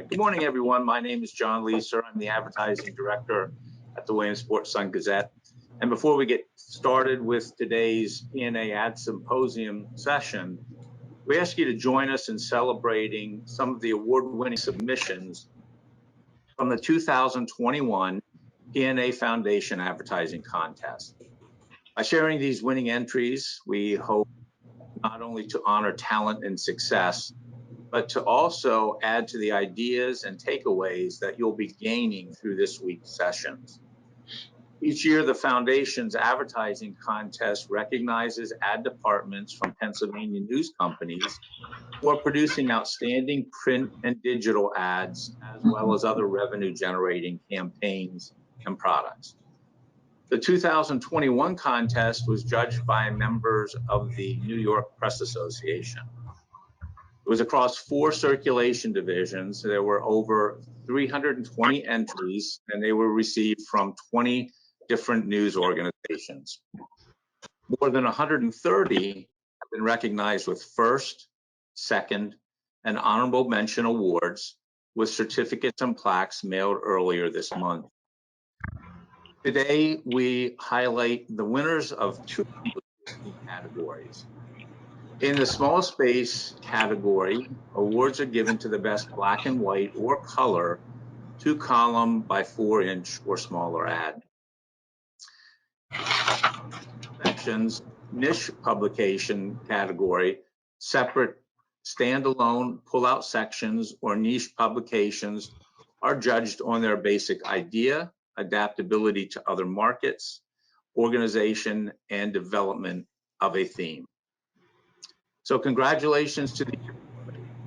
Good morning, everyone. My name is John Leeser. I'm the advertising director at the Williamsport Sun-Gazette. And before we get started with today's P&A Ad Symposium session, we ask you to join us in celebrating some of the award-winning submissions from the 2021 P&A Foundation Advertising Contest. By sharing these winning entries, we hope not only to honor talent and success, but to also add to the ideas and takeaways that you'll be gaining through this week's sessions. Each year, the Foundation's advertising contest recognizes ad departments from Pennsylvania news companies who are producing outstanding print and digital ads, as well as other revenue-generating campaigns and products. The 2021 contest was judged by members of the New York Press Association. It was across 4 circulation divisions. There were over 320 entries, and they were received from 20 different news organizations. More than 130 have been recognized with first, second, and honorable mention awards, with certificates and plaques mailed earlier this month. Today, we highlight the winners of 2 categories. In the small space category, awards are given to the best black and white or color 2-column by 4-inch or smaller ad. Sections, niche publication category, separate standalone pull-out sections or niche publications are judged on their basic idea, adaptability to other markets, organization, and development of a theme. So congratulations to the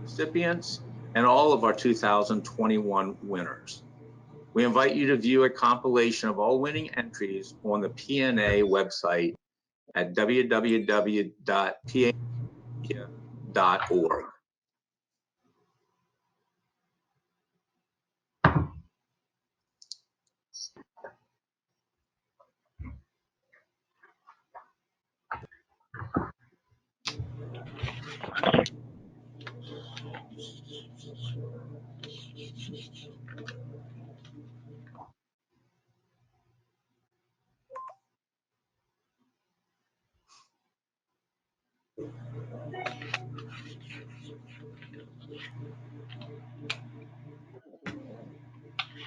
recipients and all of our 2021 winners. We invite you to view a compilation of all winning entries on the P&A website at www.pnamedia.org.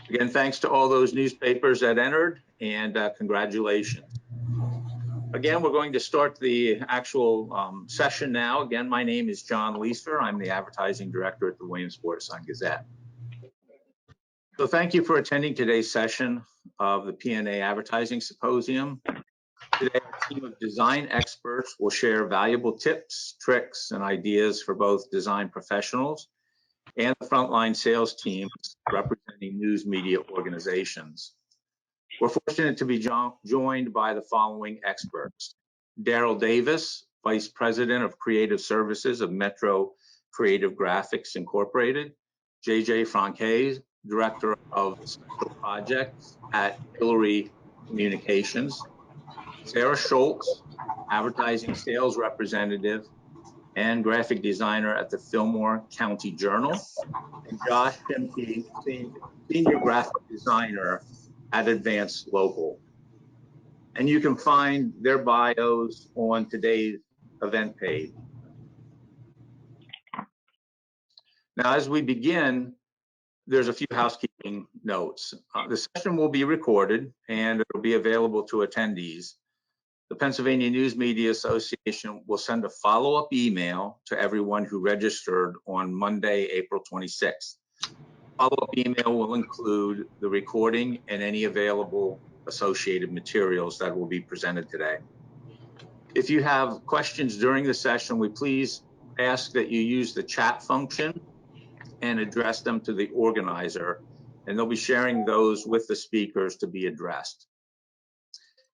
Again, thanks to all those newspapers that entered, and congratulations. Again, we're going to start the actual session now. Again, my name is John Leeser. I'm the advertising director at the Williamsport Sun-Gazette. So thank you for attending today's session of the P&A Advertising Symposium. Today, our team of design experts will share valuable tips, tricks, and ideas for both design professionals and the frontline sales teams representing news media organizations. We're fortunate to be joined by the following experts: Darrell Davis, Vice President of Creative Services of Metro Creative Graphics Incorporated; JJ Francais, Director of Special Projects at Hilliary Communications; Sara Schultz, Advertising Sales Representative and Graphic Designer at the Fillmore County Journal; and Josh Shimke, Senior Graphic Designer at Advanced Local. And you can find their bios on today's event page. Now, as we begin, there's a few housekeeping notes. The session will be recorded and it will be available to attendees. The Pennsylvania News Media Association will send a follow-up email to everyone who registered on Monday, April 26th. Follow-up email will include the recording and any available associated materials that will be presented today. If you have questions during the session, we please ask that you use the chat function and address them to the organizer, and they'll be sharing those with the speakers to be addressed.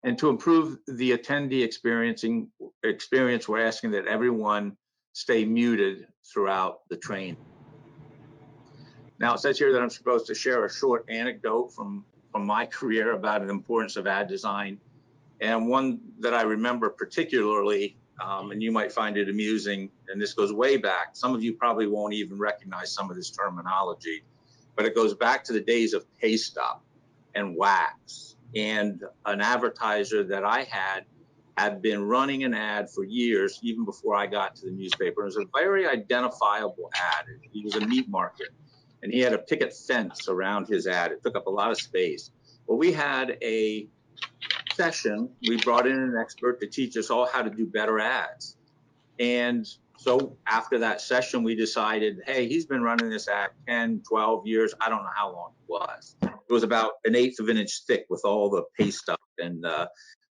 And to improve the attendee experience, we're asking that everyone stay muted throughout the training. Now, it says here that I'm supposed to share a short anecdote from my career about the importance of ad design, and one that I remember particularly, and you might find it amusing, and this goes way back. Some of you probably won't even recognize some of this terminology. but it goes back to the days of paste up and wax. And an advertiser that I had been running an ad for years, even before I got to the newspaper. It was a very identifiable ad. He was a meat market, and he had a picket fence around his ad. It took up a lot of space. Well, we had a session. We brought in an expert to teach us all how to do better ads. And so after that session, we decided, hey, he's been running this ad 10, 12 years. I don't know how long it was. It was about 1/8 of an inch thick with all the paste up, and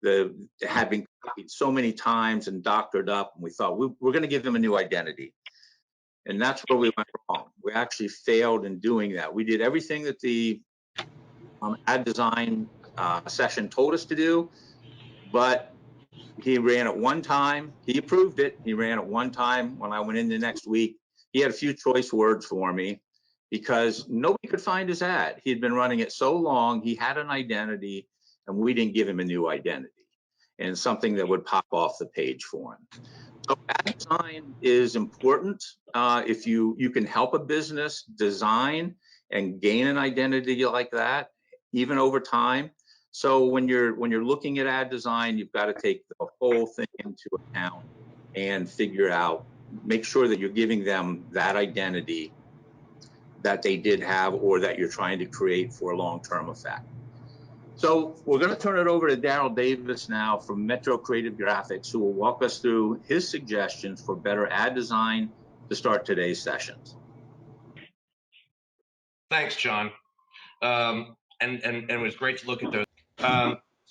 it had been copied so many times and doctored up. And we thought we're going to give him a new identity. And that's where we went wrong. We actually failed in doing that. We did everything that the ad design session told us to do, but he ran it one time. He approved it. He ran it one time. When I went in the next week, he had a few choice words for me because nobody could find his ad. He had been running it so long. He had an identity, and we didn't give him a new identity and something that would pop off the page for him. So ad design is important. If you can help a business design and gain an identity like that, even over time. So when you're looking at ad design, you've got to take the whole thing into account and figure out, make sure that you're giving them that identity that they did have or that you're trying to create for a long-term effect. So we're going to turn it over to Darrell Davis now from Metro Creative Graphics, who will walk us through his suggestions for better ad design to start today's sessions. Thanks, John. And it was great to look at those.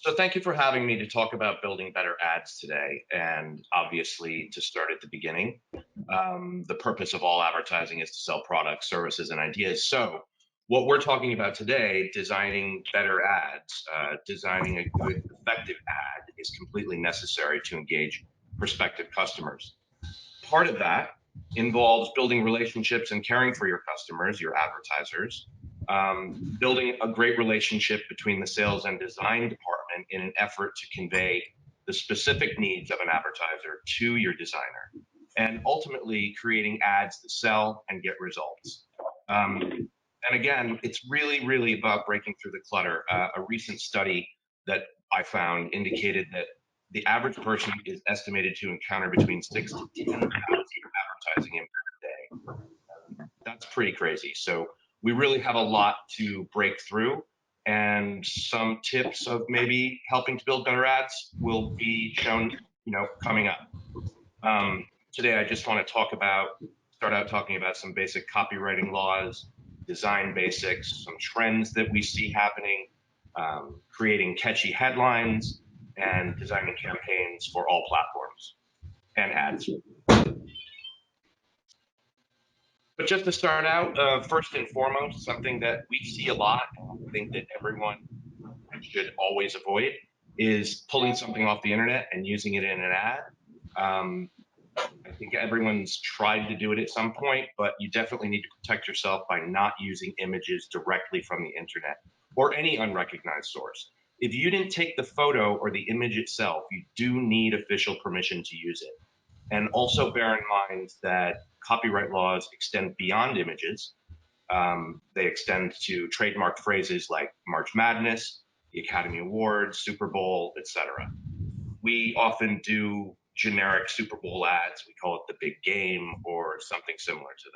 So thank you for having me to talk about building better ads today. And obviously, to start at the beginning, the purpose of all advertising is to sell products, services, and ideas. So what we're talking about today, designing better ads, designing a good, effective ad is completely necessary to engage prospective customers. Part of that involves building relationships and caring for your customers, your advertisers, building a great relationship between the sales and design department in an effort to convey the specific needs of an advertiser to your designer, and ultimately creating ads that sell and get results. And again, it's really, really about breaking through the clutter. A recent study that I found indicated that the average person is estimated to encounter between 6,000 to 10,000 advertising impact a day. That's pretty crazy. So we really have a lot to break through, and some tips of maybe helping to build better ads will be shown, coming up. Today, I just want to start out talking about some basic copywriting laws, design basics, some trends that we see happening, creating catchy headlines, and designing campaigns for all platforms and ads. But just to start out, first and foremost, something that we see a lot, and I think that everyone should always avoid, is pulling something off the internet and using it in an ad. I think everyone's tried to do it at some point, but you definitely need to protect yourself by not using images directly from the internet or any unrecognized source. If you didn't take the photo or the image itself, you do need official permission to use it. And also bear in mind that copyright laws extend beyond images. They extend to trademark phrases like March Madness, the Academy Awards, Super Bowl, etc. We often do generic Super Bowl ads. We call it the big game or something similar to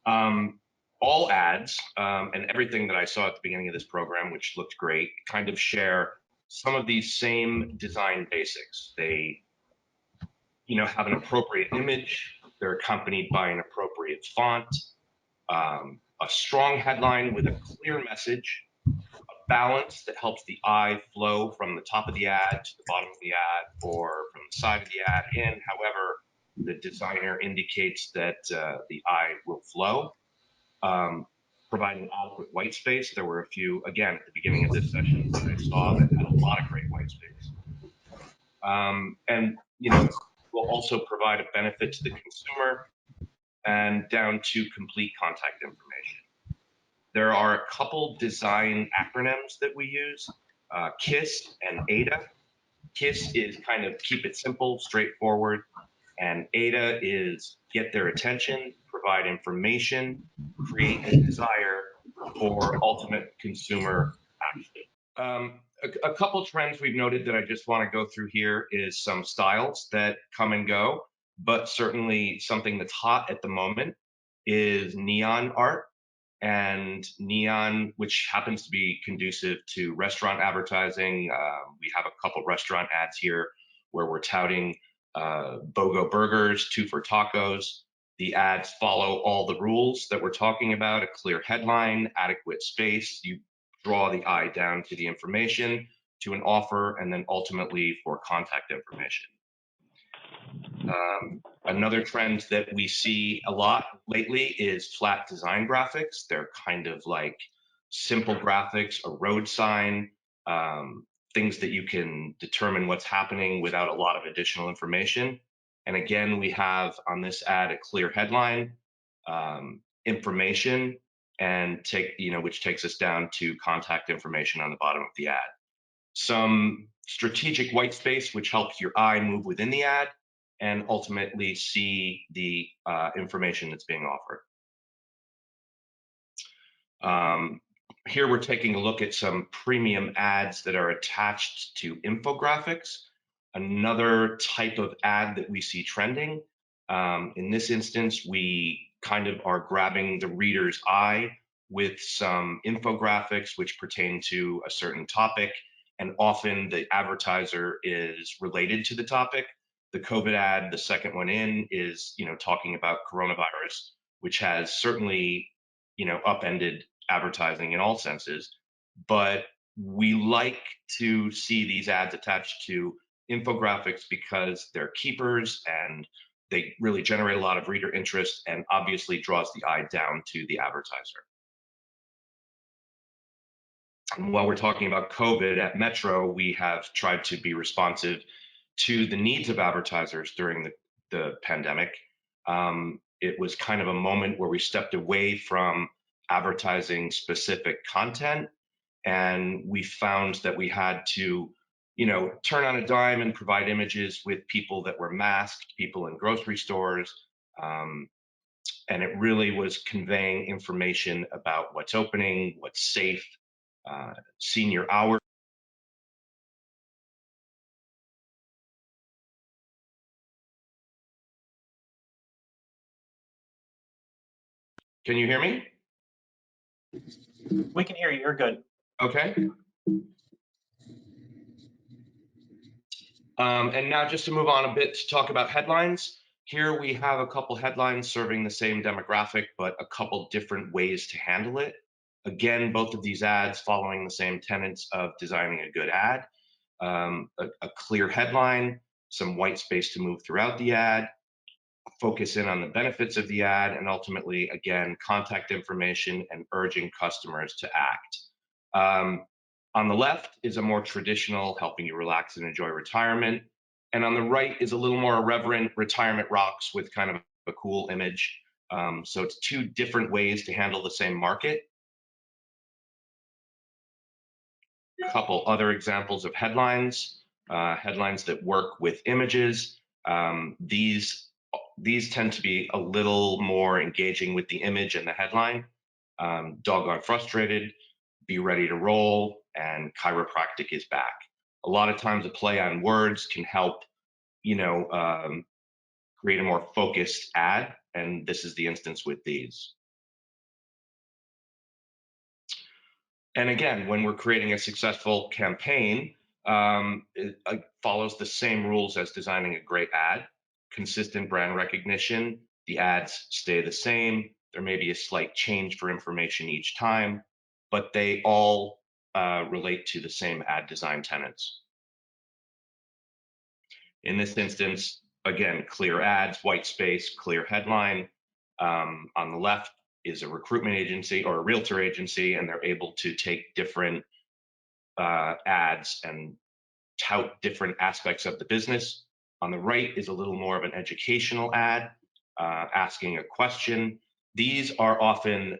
that. All ads and everything that I saw at the beginning of this program, which looked great, kind of share some of these same design basics. They, have an appropriate image. They're accompanied by an appropriate font, a strong headline with a clear message, balance that helps the eye flow from the top of the ad to the bottom of the ad or from the side of the ad in, however the designer indicates that the eye will flow. Providing adequate white space. There were a few, again, at the beginning of this session that I saw that had a lot of great white space. And, will also provide a benefit to the consumer and down to complete contact information. There are a couple design acronyms that we use, KISS and ADA. KISS is kind of keep it simple, straightforward, and ADA is get their attention, provide information, create a desire, or ultimate consumer action. A couple trends we've noted that I just want to go through here is some styles that come and go, but certainly something that's hot at the moment is neon art, and neon, which happens to be conducive to restaurant advertising. We have a couple restaurant ads here where we're touting BOGO burgers, 2 for tacos. The ads follow all the rules that we're talking about: a clear headline, adequate space. You draw the eye down to the information, to an offer, and then ultimately for contact information. Another trend that we see a lot lately is flat design graphics. They're kind of like simple graphics, a road sign, things that you can determine what's happening without a lot of additional information. And again, we have on this ad a clear headline, information, and which takes us down to contact information on the bottom of the ad. Some strategic white space, which helps your eye move within the ad and ultimately see the information that's being offered. Here we're taking a look at some premium ads that are attached to infographics, another type of ad that we see trending. In this instance, we kind of are grabbing the reader's eye with some infographics which pertain to a certain topic, and often the advertiser is related to the topic. The COVID ad, the second one in, is talking about coronavirus, which has certainly upended advertising in all senses. But we like to see these ads attached to infographics because they're keepers and they really generate a lot of reader interest and obviously draws the eye down to the advertiser. And while we're talking about COVID at Metro, we have tried to be responsive to the needs of advertisers during the pandemic. It was kind of a moment where we stepped away from advertising specific content, and we found that we had to turn on a dime and provide images with people that were masked, people in grocery stores, and it really was conveying information about what's opening, what's safe, senior hours. Can you hear me? We can hear you. You're good. Okay. And now just to move on a bit to talk about headlines. Here we have a couple headlines serving the same demographic, but a couple different ways to handle it. Again, both of these ads following the same tenets of designing a good ad. A clear headline, some white space to move throughout the ad, focus in on the benefits of the ad, and ultimately, again, contact information and urging customers to act. On the left is a more traditional, helping you relax and enjoy retirement. And on the right is a little more irreverent, retirement rocks with kind of a cool image. So it's 2 different ways to handle the same market. A couple other examples of headlines, headlines that work with images. These tend to be a little more engaging with the image and the headline. Doggone frustrated, be ready to roll, and chiropractic is back. A lot of times a play on words can help, create a more focused ad, and this is the instance with these. And again, when we're creating a successful campaign, it follows the same rules as designing a great ad. Consistent brand recognition, the ads stay the same. There may be a slight change for information each time, but they all relate to the same ad design tenets. In this instance, again, clear ads, white space, clear headline. On the left is a recruitment agency or a realtor agency, and they're able to take different ads and tout different aspects of the business. On the right is a little more of an educational ad, asking a question. These are often,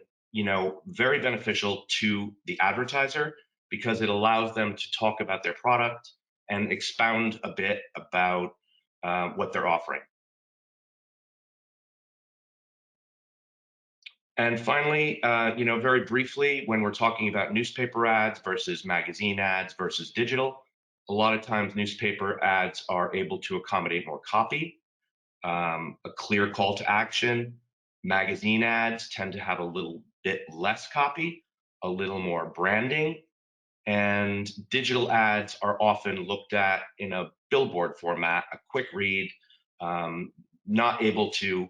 very beneficial to the advertiser because it allows them to talk about their product and expound a bit about what they're offering. And finally, very briefly, when we're talking about newspaper ads versus magazine ads versus digital, a lot of times newspaper ads are able to accommodate more copy, a clear call to action. Magazine ads tend to have a little bit less copy, a little more branding, and digital ads are often looked at in a billboard format, a quick read, not able to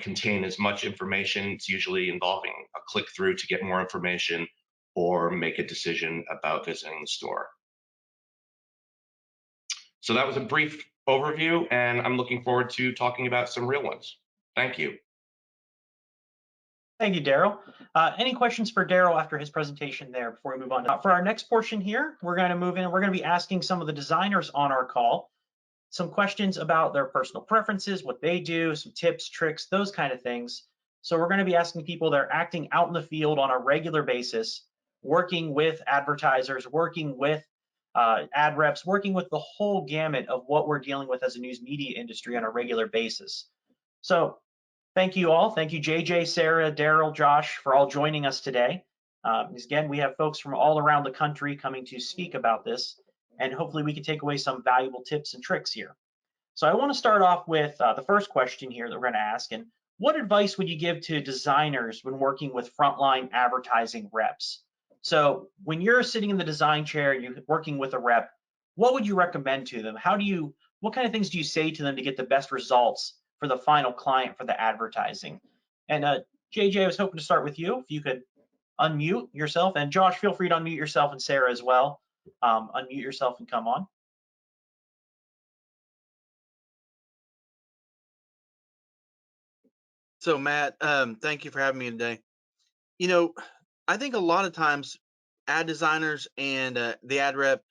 contain as much information. It's usually involving a click through to get more information or make a decision about visiting the store. So that was a brief overview, and I'm looking forward to talking about some real ones. Thank you. Thank you, Darrell. Any questions for Darrell after his presentation there before we move on? For our next portion here, we're going to move in. We're going to be asking some of the designers on our call some questions about their personal preferences, what they do, some tips, tricks, those kind of things. So we're going to be asking people that are acting out in the field on a regular basis, working with advertisers, working with ad reps, working with the whole gamut of what we're dealing with as a news media industry on a regular basis. So thank you all. Thank you, JJ, Sara, Darrell, Josh, for all joining us today. Again, we have folks from all around the country coming to speak about this, and hopefully we can take away some valuable tips and tricks here. So I want to start off with the first question here that we're going to ask. And what advice would you give to designers when working with frontline advertising reps? So when you're sitting in the design chair, you're working with a rep, what would you recommend to them? What kind of things do you say to them to get the best results for the final client for the advertising? And JJ, I was hoping to start with you. If you could unmute yourself, and Josh, feel free to unmute yourself, and Sara as well. Unmute yourself and come on. So Matt, thank you for having me today. I think a lot of times ad designers and the ad rep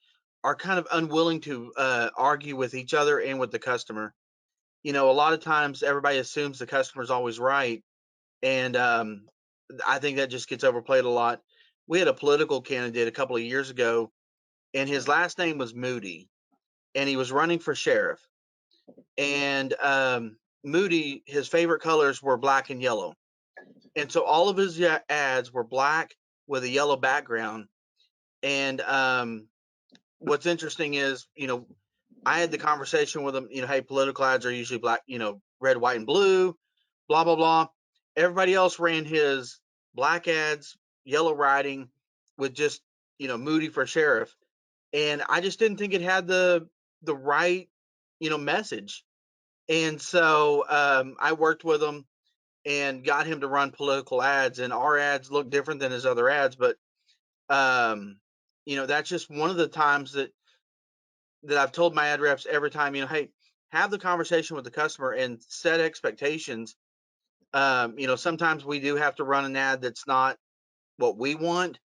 are kind of unwilling to argue with each other and with the customer. A lot of times everybody assumes the customer's always right, and I think that just gets overplayed a lot. We had a political candidate a couple of years ago, and his last name was Moody, and he was running for sheriff. And Moody, his favorite colors were black and yellow. And so all of his ads were black with a yellow background. And what's interesting is, I had the conversation with him, hey, political ads are usually black, red, white, and blue, blah, blah, blah. Everybody else ran his black ads, yellow writing with just, Moody for sheriff. And I just didn't think it had the right, message. And so I worked with him and got him to run political ads, and our ads look different than his other ads. But, that's just one of the times that I've told my ad reps every time, hey, have the conversation with the customer and set expectations. Sometimes we do have to run an ad that's not what we want.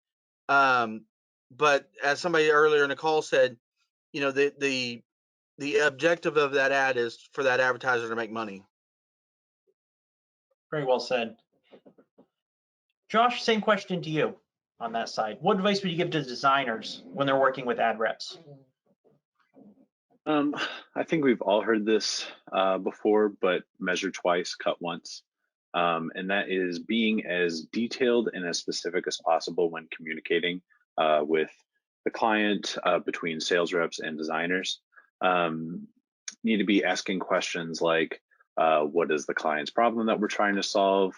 But as somebody earlier in the call said, the objective of that ad is for that advertiser to make money. Very well said. Josh, same question to you on that side. What advice would you give to designers when they're working with ad reps? I think we've all heard this before, but measure twice, cut once. And that is being as detailed and as specific as possible when communicating with the client, between sales reps and designers. Need to be asking questions like, what is the client's problem that we're trying to solve?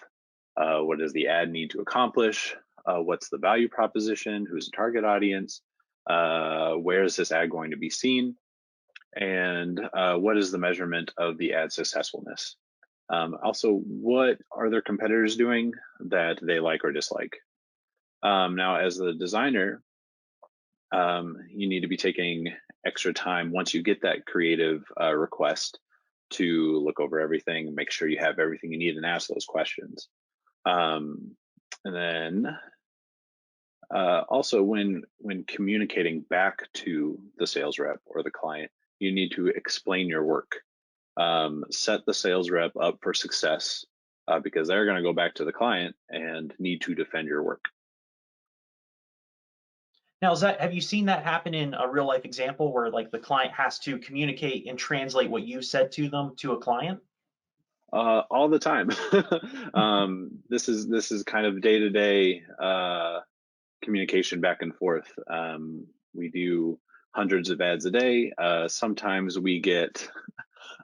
What does the ad need to accomplish? What's the value proposition? Who's the target audience? Where is this ad going to be seen? And what is the measurement of the ad successfulness? Also, what are their competitors doing that they like or dislike? Now, as the designer, you need to be taking extra time once you get that creative request to look over everything, make sure you have everything you need, and ask those questions. And then also when communicating back to the sales rep or the client, you need to explain your work. Set the sales rep up for success because they're going to go back to the client and need to defend your work. Now, have you seen that happen in a real life example where like the client has to communicate and translate what you said to them to a client? All the time. This is kind of day-to-day communication back and forth. We do hundreds of ads a day. Sometimes we get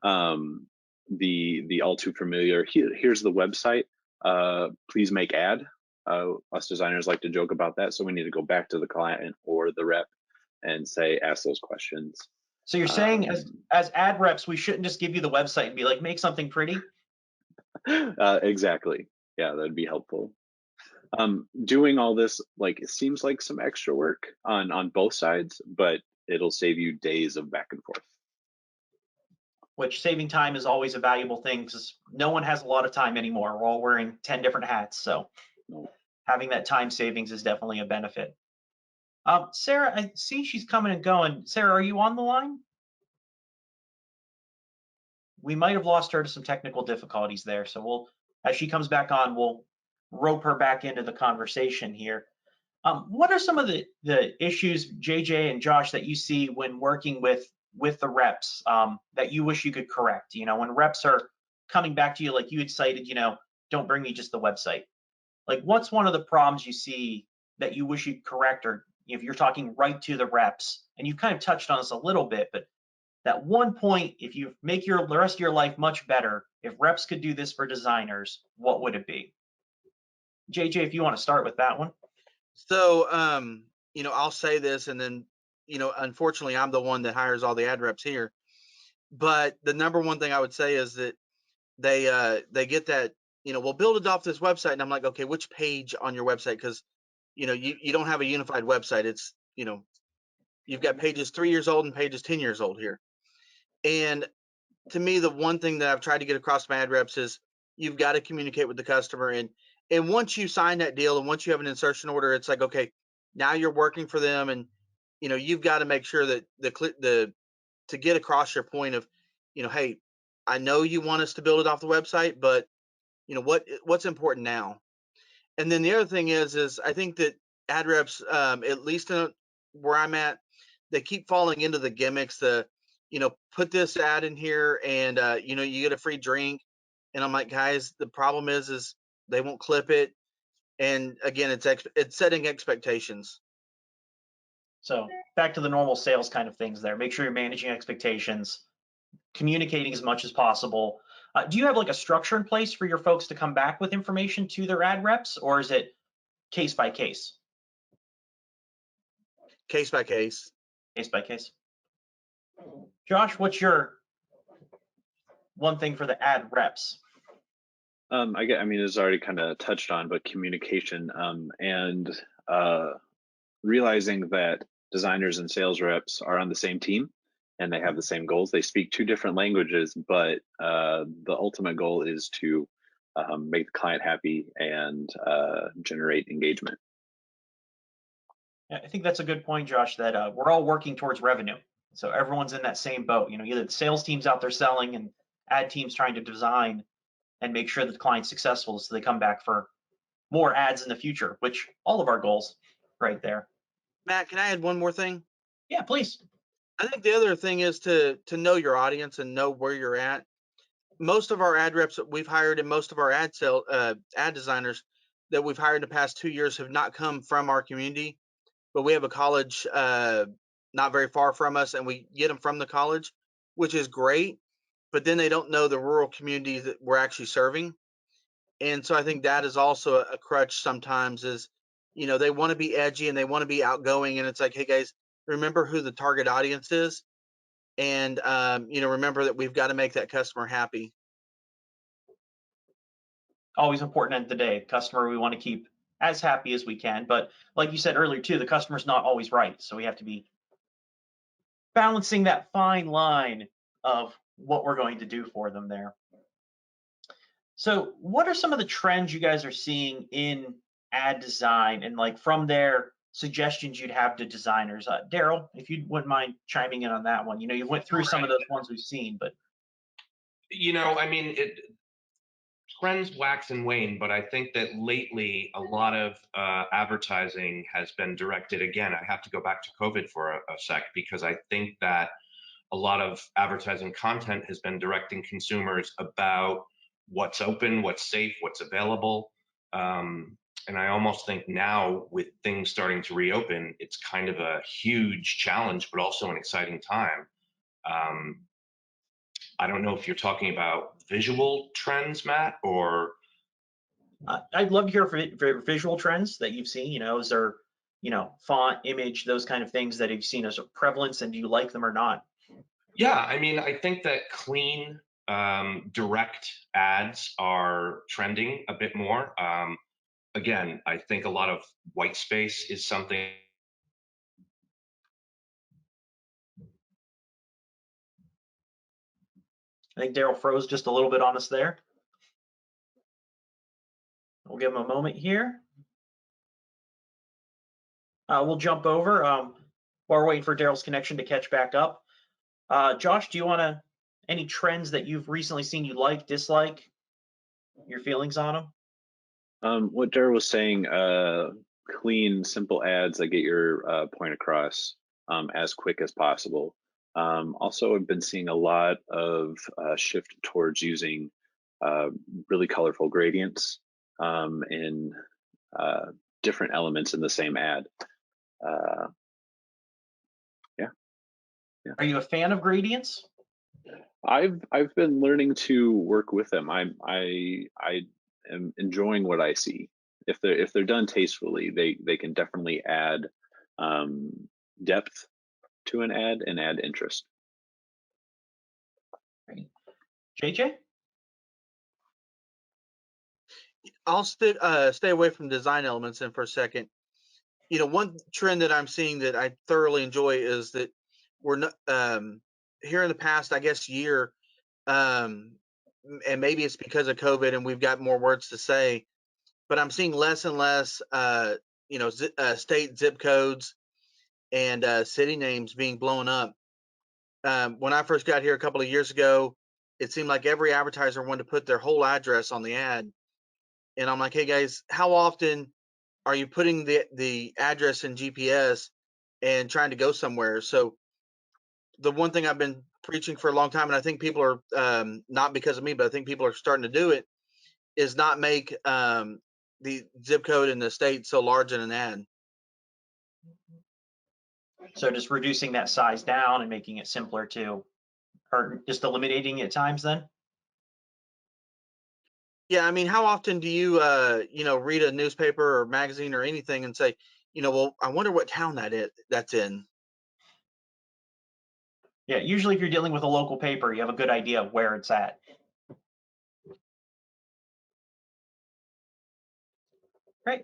the all too familiar, here's the website, please make ad. Us designers like to joke about that, so we need to go back to the client or the rep and say, ask those questions. So you're saying as ad reps, we shouldn't just give you the website and be like, make something pretty? Exactly. Yeah, that'd be helpful. Doing all this, like, it seems like some extra work on both sides, but it'll save you days of back and forth. Which saving time is always a valuable thing because no one has a lot of time anymore. We're all wearing 10 different hats. So having that time savings is definitely a benefit. Sara, I see she's coming and going. Sara, are you on the line? We might have lost her to some technical difficulties there. So as she comes back on, we'll rope her back into the conversation here. What are some of the issues, JJ and Josh, that you see when working with the reps that you wish you could correct? You know, when reps are coming back to you, like you had cited, you know, don't bring me just the website. Like, what's one of the problems you see that you wish you'd correct, or if you're talking right to the reps? And you've kind of touched on this a little bit, but that one point, if you make the rest of your life much better, if reps could do this for designers, what would it be? JJ, if you want to start with that one. So, you know, I'll say this, and then, you know, unfortunately, I'm the one that hires all the ad reps here. But the number one thing I would say is that they get that, you know, we'll build it off this website, and I'm like, okay, which page on your website? Because, you know, you don't have a unified website. It's, you know, you've got pages 3 years old and pages 10 years old here. And to me, the one thing that I've tried to get across my ad reps is you've got to communicate with the customer. And once you sign that deal and once you have an insertion order, it's like, okay, now you're working for them, and, you know, you've got to make sure that to get across your point of, you know, hey, I know you want us to build it off the website, but, you know, what's important now. And then the other thing is I think that ad reps, at least where I'm at, they keep falling into the gimmicks, you know, put this ad in here and, you know, you get a free drink. And I'm like, guys, the problem is they won't clip it. And again, it's setting expectations. So back to the normal sales kind of things there. Make sure you're managing expectations, communicating as much as possible. Do you have like a structure in place for your folks to come back with information to their ad reps, or is it case by case? Case by case. Case by case. Josh, what's your one thing for the ad reps? I mean, it's already kind of touched on, but communication and realizing that designers and sales reps are on the same team and they have the same goals. They speak two different languages, but the ultimate goal is to make the client happy and generate engagement. Yeah, I think that's a good point, Josh, that we're all working towards revenue. So everyone's in that same boat. You know, either the sales team's out there selling and ad team's trying to design and make sure that the client's successful so they come back for more ads in the future, which all of our goals right there. Matt, can I add one more thing? Yeah, please. I think the other thing is to know your audience and know where you're at. Most of our ad reps that we've hired and most of our ad designers that we've hired in the past 2 years have not come from our community, but we have a college not very far from us, and we get them from the college, which is great, but then they don't know the rural community that we're actually serving. And so I think that is also a crutch sometimes is, you know, they want to be edgy and they want to be outgoing, and it's like, hey guys, remember who the target audience is, and you know, remember that we've got to make that customer happy. Always important end of the day. Customer we want to keep as happy as we can, but like you said earlier too, the customer's not always right, so we have to be balancing that fine line of what we're going to do for them there. So what are some of the trends you guys are seeing in ad design, and like from there, suggestions you'd have to designers? Darrell, if you wouldn't mind chiming in on that one. You know, you went through some of those ones we've seen, but. You know, I mean, trends wax and wane, but I think that lately a lot of advertising has been directed. Again, I have to go back to COVID for a sec, because I think that a lot of advertising content has been directing consumers about what's open, what's safe, what's available. And I almost think now with things starting to reopen, it's kind of a huge challenge, but also an exciting time. I don't know if you're talking about visual trends, Matt, or I'd love to hear for visual trends that you've seen. Is there, font, image, those kind of things that you've seen as a prevalence, and do you like them or not? yeah, I mean, I think that clean, direct ads are trending a bit more. Again, I think a lot of white space is something. I think Darrell froze just a little bit on us there. We'll give him a moment here. We'll jump over while we're waiting for Darrell's connection to catch back up. Josh, do you want any trends that you've recently seen you like, dislike, your feelings on them? What Darrell was saying, clean, simple ads that get your point across as quick as possible. Also, I've been seeing a lot of shift towards using really colorful gradients in different elements in the same ad. Yeah. Are you a fan of gradients? I've been learning to work with them. I am enjoying what I see. If they're done tastefully, they can definitely add depth to an ad and add interest. Great. JJ? I'll stay away from design elements then for a second. One trend that I'm seeing that I thoroughly enjoy is that we're not here in the past, I guess, year, and maybe it's because of COVID and we've got more words to say, but I'm seeing less and less, state zip codes and city names being blown up. When I first got here a couple of years ago, it seemed like every advertiser wanted to put their whole address on the ad. And I'm like, hey guys, how often are you putting the address in GPS and trying to go somewhere? So the one thing I've been preaching for a long time, and I think people are, not because of me, but I think people are starting to do it, is not make the zip code in the state so large in an ad. So just reducing that size down and making it simpler too, or just eliminating it at times then? Yeah, I mean, how often do you, read a newspaper or magazine or anything and say, well, I wonder what town that's in. Yeah, usually if you're dealing with a local paper, you have a good idea of where it's at. Great.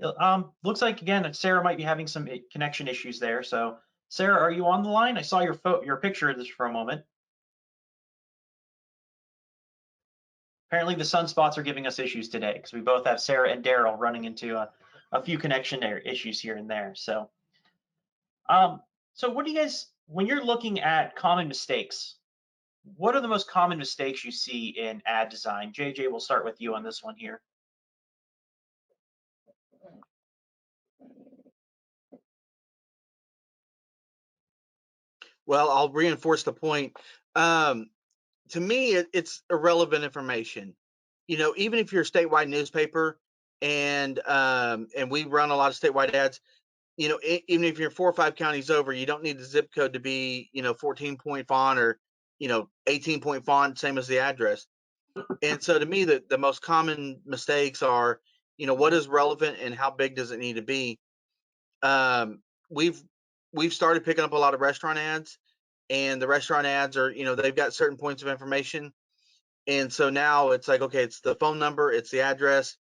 Looks like again, Sara might be having some connection issues there. So, Sara, are you on the line? I saw your picture of this for a moment. Apparently, the sunspots are giving us issues today because we both have Sara and Darrell running into a few connection issues here and there. So, what do you guys, when you're looking at common mistakes, what are the most common mistakes you see in ad design? JJ, we'll start with you on this one here. Well, I'll reinforce the point. To me, it's irrelevant information. Even if you're a statewide newspaper and we run a lot of statewide ads, even if you're 4 or 5 counties over, you don't need the zip code to be, 14-point font or, 18-point font, same as the address. And so to me, the most common mistakes are, what is relevant and how big does it need to be? We've started picking up a lot of restaurant ads, and the restaurant ads are, they've got certain points of information. And so now it's like, okay, it's the phone number, it's the address.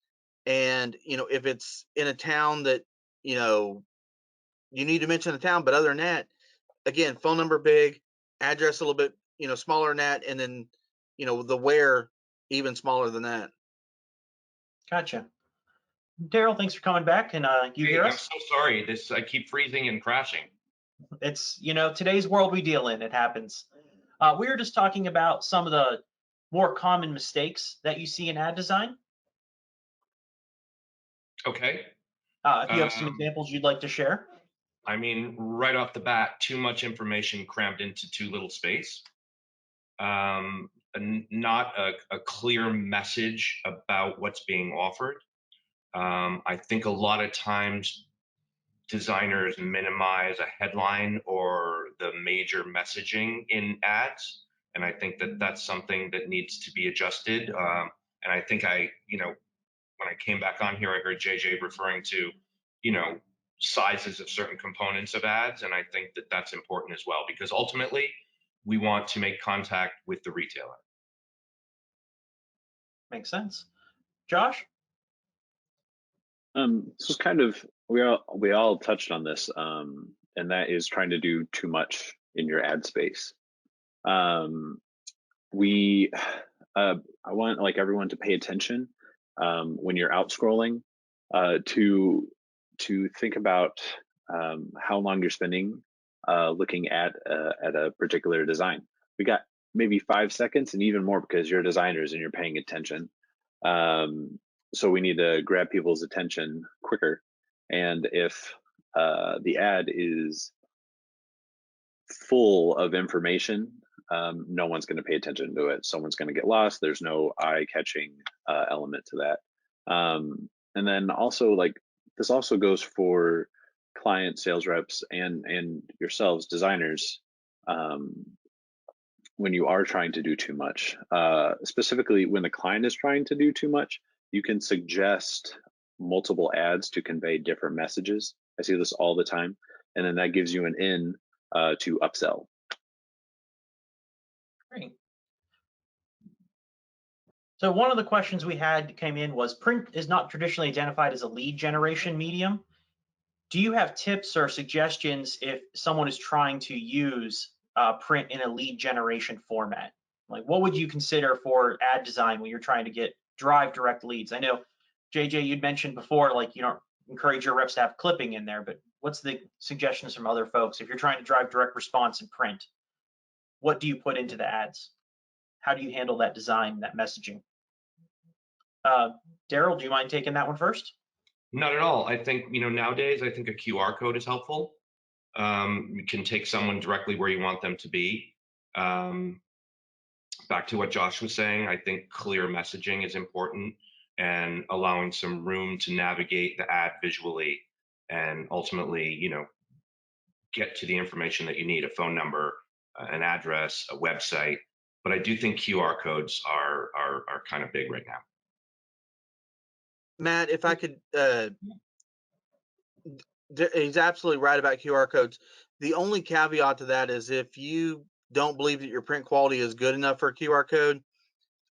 And, if it's in a town that, you need to mention the town, but other than that, again, phone number big, address a little bit, smaller than that, and then, the where even smaller than that. Gotcha. Darrell, thanks for coming back. And you hear us? I'm so sorry. I keep freezing and crashing. It's, today's world we deal in, it happens. We were just talking about some of the more common mistakes that you see in ad design. Okay. If you have some examples you'd like to share. I mean, right off the bat, too much information crammed into too little space. not a clear message about what's being offered. I think a lot of times designers minimize a headline or the major messaging in ads. And I think that that's something that needs to be adjusted. And I think when I came back on here, I heard JJ referring to, sizes of certain components of ads. And I think that that's important as well, because ultimately we want to make contact with the retailer. Makes sense. Josh? So kind of, we all touched on this, and that is trying to do too much in your ad space. I want like everyone to pay attention when you're out scrolling to think about how long you're spending looking at a particular design. We got maybe 5 seconds, and even more because you're designers and you're paying attention. So we need to grab people's attention quicker. And if the ad is full of information, no one's going to pay attention to it. Someone's going to get lost. There's no eye-catching element to that. And then also, like, this also goes for client sales reps and yourselves, designers, when you are trying to do too much. Specifically, when the client is trying to do too much, you can suggest multiple ads to convey different messages. I see this all the time. And then that gives you an in to upsell. Great. So one of the questions we had came in was, print is not traditionally identified as a lead generation medium. Do you have tips or suggestions if someone is trying to use print in a lead generation format? Like, what would you consider for ad design when you're trying to drive direct leads? I know, JJ, you'd mentioned before, like, you don't encourage your reps to have clipping in there, but what's the suggestions from other folks? If you're trying to drive direct response in print, what do you put into the ads? How do you handle that design, that messaging? Darrell, do you mind taking that one first? Not at all. I think, nowadays, I think a QR code is helpful. You can take someone directly where you want them to be. Back to what Josh was saying, I think clear messaging is important, and allowing some room to navigate the ad visually and ultimately, get to the information that you need, a phone number, an address, a website. But I do think QR codes are kind of big right now. Matt, if I could, he's absolutely right about QR codes. The only caveat to that is if you don't believe that your print quality is good enough for a QR code,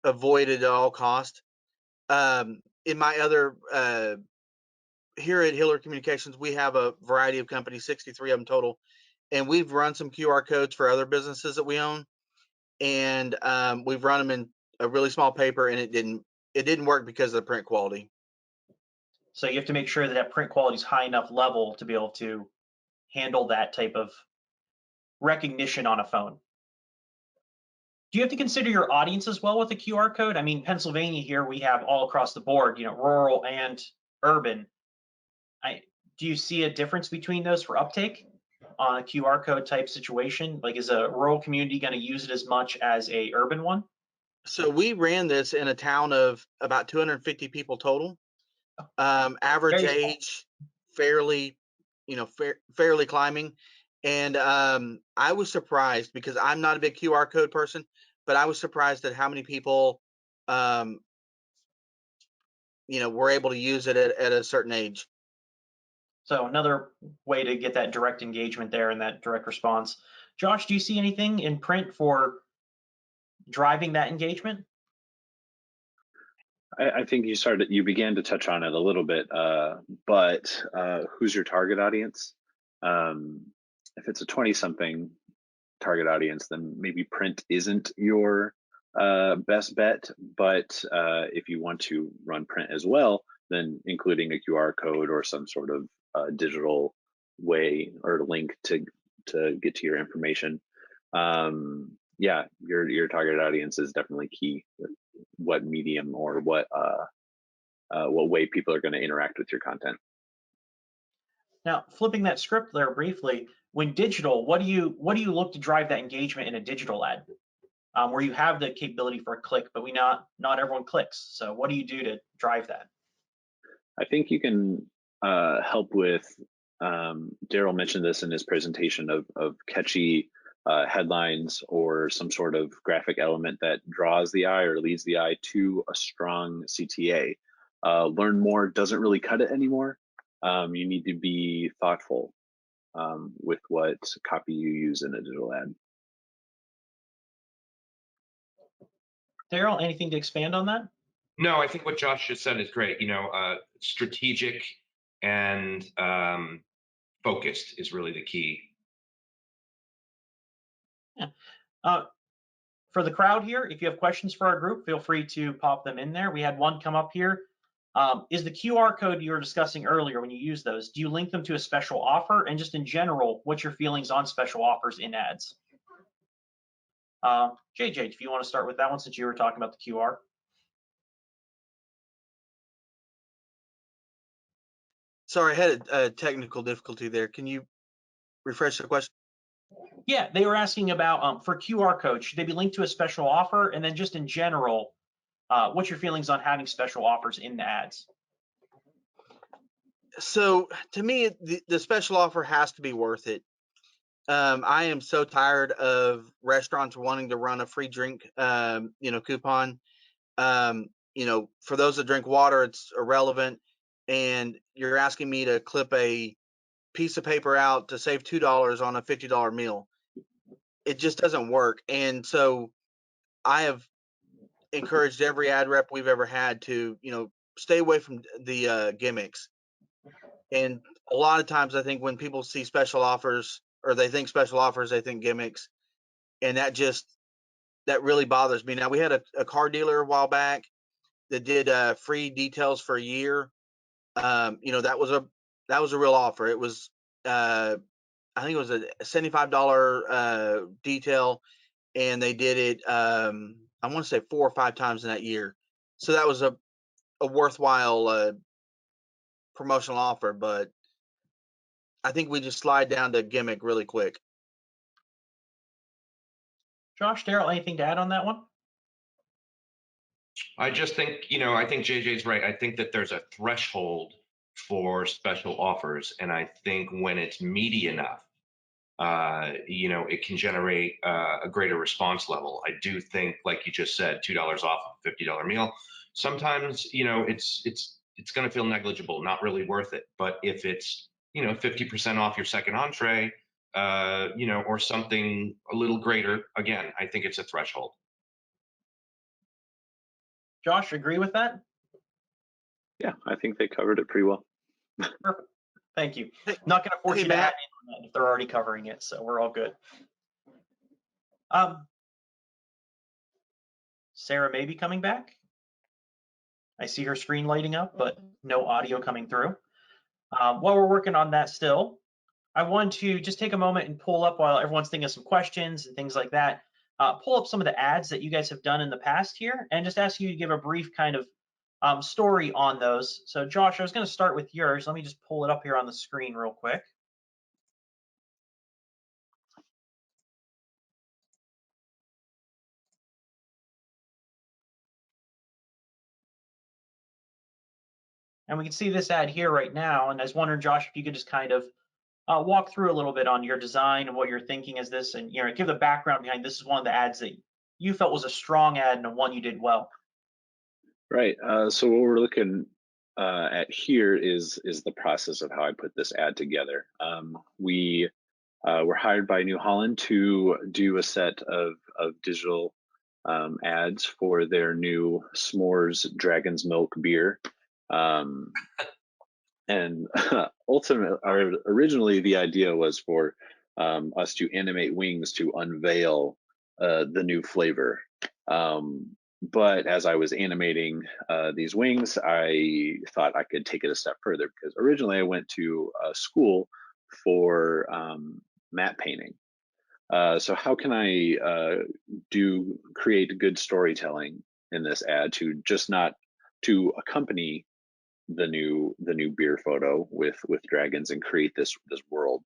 avoid it at all cost. In my other, here at Hilliary Communications, we have a variety of companies, 63 of them total, and we've run some QR codes for other businesses that we own, and we've run them in a really small paper, and it didn't work because of the print quality. So you have to make sure that print quality is high enough level to be able to handle that type of recognition on a phone. Do you have to consider your audience as well with a QR code? I mean, Pennsylvania here, we have all across the board, rural and urban. Do you see a difference between those for uptake on a QR code type situation? Like, is a rural community going to use it as much as a urban one? So we ran this in a town of about 250 people total. Average age, fairly climbing. And I was surprised, because I'm not a big QR code person, but I was surprised at how many people, were able to use it at a certain age. So another way to get that direct engagement there and that direct response. Josh, do you see anything in print for driving that engagement? I think you began to touch on it a little bit, but who's your target audience? If it's a 20-something target audience, then maybe print isn't your best bet. But if you want to run print as well, then including a QR code or some sort of digital way or link to get to your information. Yeah, your target audience is definitely key. What medium or what way people are going to interact with your content. Now, flipping that script there briefly, when digital, what do you look to drive that engagement in a digital ad? where you have the capability for a click, but not everyone clicks. So what do you do to drive that? I think you can help with, Darrell mentioned this in his presentation, of catchy headlines or some sort of graphic element that draws the eye or leads the eye to a strong CTA. Learn more doesn't really cut it anymore. You need to be thoughtful with what copy you use in a digital ad. Darrell, anything to expand on that? No, I think what Josh just said is great. Strategic and focused is really the key. Yeah. For the crowd here, if you have questions for our group, feel free to pop them in there. We had one come up here. Is the QR code you were discussing earlier, when you use those, do you link them to a special offer? And just in general, what's your feelings on special offers in ads? JJ, if you want to start with that one, since you were talking about the QR. Sorry, I had a technical difficulty there. Can you refresh the question? Yeah, they were asking about for QR codes, should they be linked to a special offer? And then just in general, what's your feelings on having special offers in the ads? So to me, the special offer has to be worth it. I am so tired of restaurants wanting to run a free drink, coupon. For those that drink water, it's irrelevant. And you're asking me to clip a piece of paper out to save $2 on a $50 meal. It just doesn't work. And so I have encouraged every ad rep we've ever had to, stay away from the gimmicks. And a lot of times I think when people see special offers, or they think special offers, they think gimmicks. And that really bothers me. Now, we had a car dealer a while back that did free details for a year. That was a real offer. It was I think it was a $75 detail, and they did it I want to say 4 or 5 times in that year. So that was a worthwhile promotional offer, but I think we just slide down to gimmick really quick. Josh, Darrell, anything to add on that one? I just think, I think JJ's right. I think that there's a threshold for special offers. And I think when it's meaty enough, it can generate a greater response level. I do think, like you just said, $2 off a $50 meal. Sometimes, it's going to feel negligible, not really worth it. But if it's, 50% off your second entree, or something a little greater, again, I think it's a threshold. Josh, agree with that? Yeah, I think they covered it pretty well. Perfect. Thank you. Not going to force you to add in on that if they're already covering it, so we're all good. Sara may be coming back. I see her screen lighting up, but no audio coming through. While we're working on that still, I want to just take a moment and pull up, while everyone's thinking of some questions and things like that, pull up some of the ads that you guys have done in the past here, and just ask you to give a brief kind of story on those. So Josh, I was going to start with yours. Let me just pull it up here on the screen real quick. And we can see this ad here right now. And I was wondering, Josh, if you could just kind of walk through a little bit on your design and what you're thinking as this, and give the background behind this. Is one of the ads that you felt was a strong ad and one you did well. Right. So what we're looking at here is the process of how I put this ad together. We were hired by New Holland to do a set of digital ads for their new S'mores Dragon's Milk beer. And originally the idea was for us to animate wings to unveil the new flavor. But as I was animating these wings, I thought I could take it a step further, because originally I went to a school for matte painting. So how can I create good storytelling in this ad to accompany the new beer photo with dragons and create this world?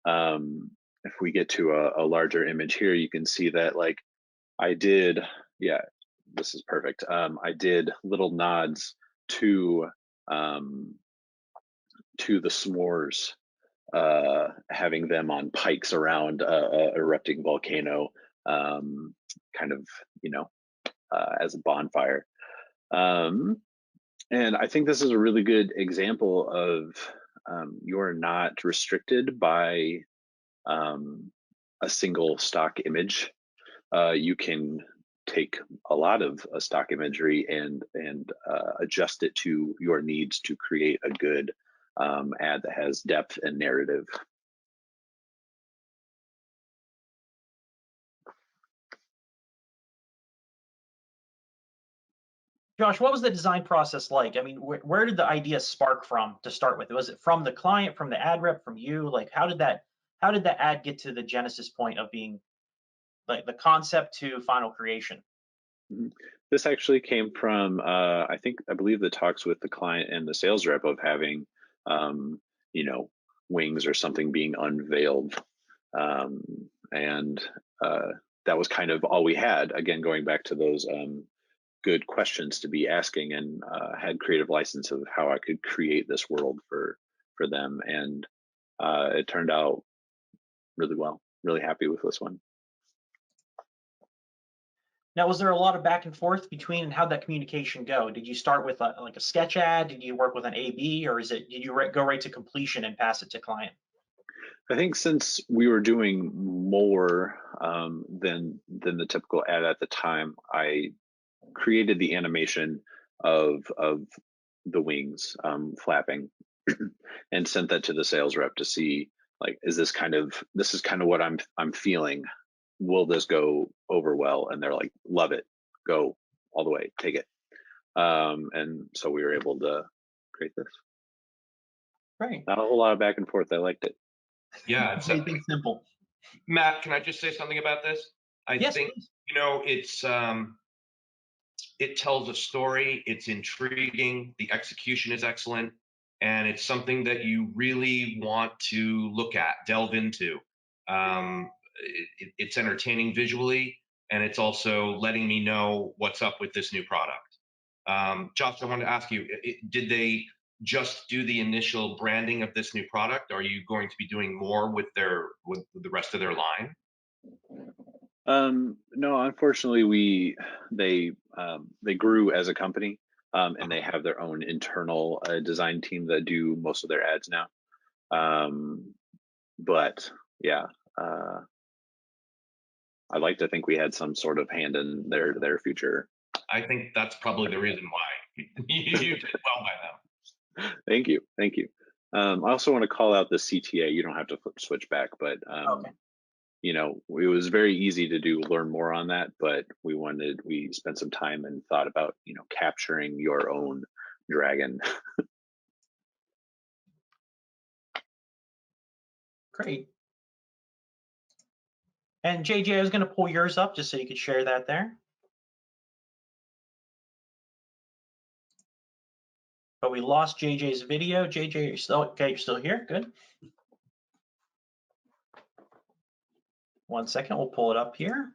If we get to a larger image here, you can see that, like, I did, yeah, this is perfect. I did little nods to the s'mores, having them on pikes around a erupting volcano, kind of, as a bonfire. And I think this is a really good example of you're not restricted by a single stock image. You can take a lot of stock imagery and adjust it to your needs to create a good ad that has depth and narrative. Josh, what was the design process like? I mean, where did the idea spark from to start with? Was it from the client, from the ad rep, from you? Like, how did that ad get to the genesis point of being like the concept to final creation? Mhm. This actually came from, I believe the talks with the client and the sales rep of having, you know, wings or something being unveiled. And that was kind of all we had. Again, going back to those good questions to be asking, and had creative license of how I could create this world for them. And it turned out really well. Really happy with this one. Now, was there a lot of back and forth between, and how'd that communication go? Did you start with like a sketch ad? Did you work with an AB, or did you go right to completion and pass it to client? I think since we were doing more than the typical ad at the time, I created the animation of the wings flapping and sent that to the sales rep to see, like, this is kind of what I'm feeling. Will this go over well? And they're like, love it, go all the way, take it. And so we were able to create this. Right. Not a whole lot of back and forth. I liked it. Yeah, it's simple. Matt, can I just say something about this? Yes, think please. it's it tells a story. It's intriguing. The execution is excellent, and it's something that you really want to look at, delve into. It's entertaining visually, and it's also letting me know what's up with this new product. Josh, I wanted to ask you: did they just do the initial branding of this new product? Are you going to be doing more with the rest of their line? No, unfortunately, they grew as a company, and they have their own internal design team that do most of their ads now. But yeah, I'd like to think we had some sort of hand in their future. I think that's probably the reason why you did well by them. Thank you. I also want to call out the CTA. You don't have to switch back, but Okay. it was very easy to learn more on that, but we spent some time and thought about, capturing your own dragon. Great. And JJ, I was going to pull yours up just so you could share that there. But we lost JJ's video. JJ, you're still okay? You're still here? Good. 1 second, we'll pull it up here.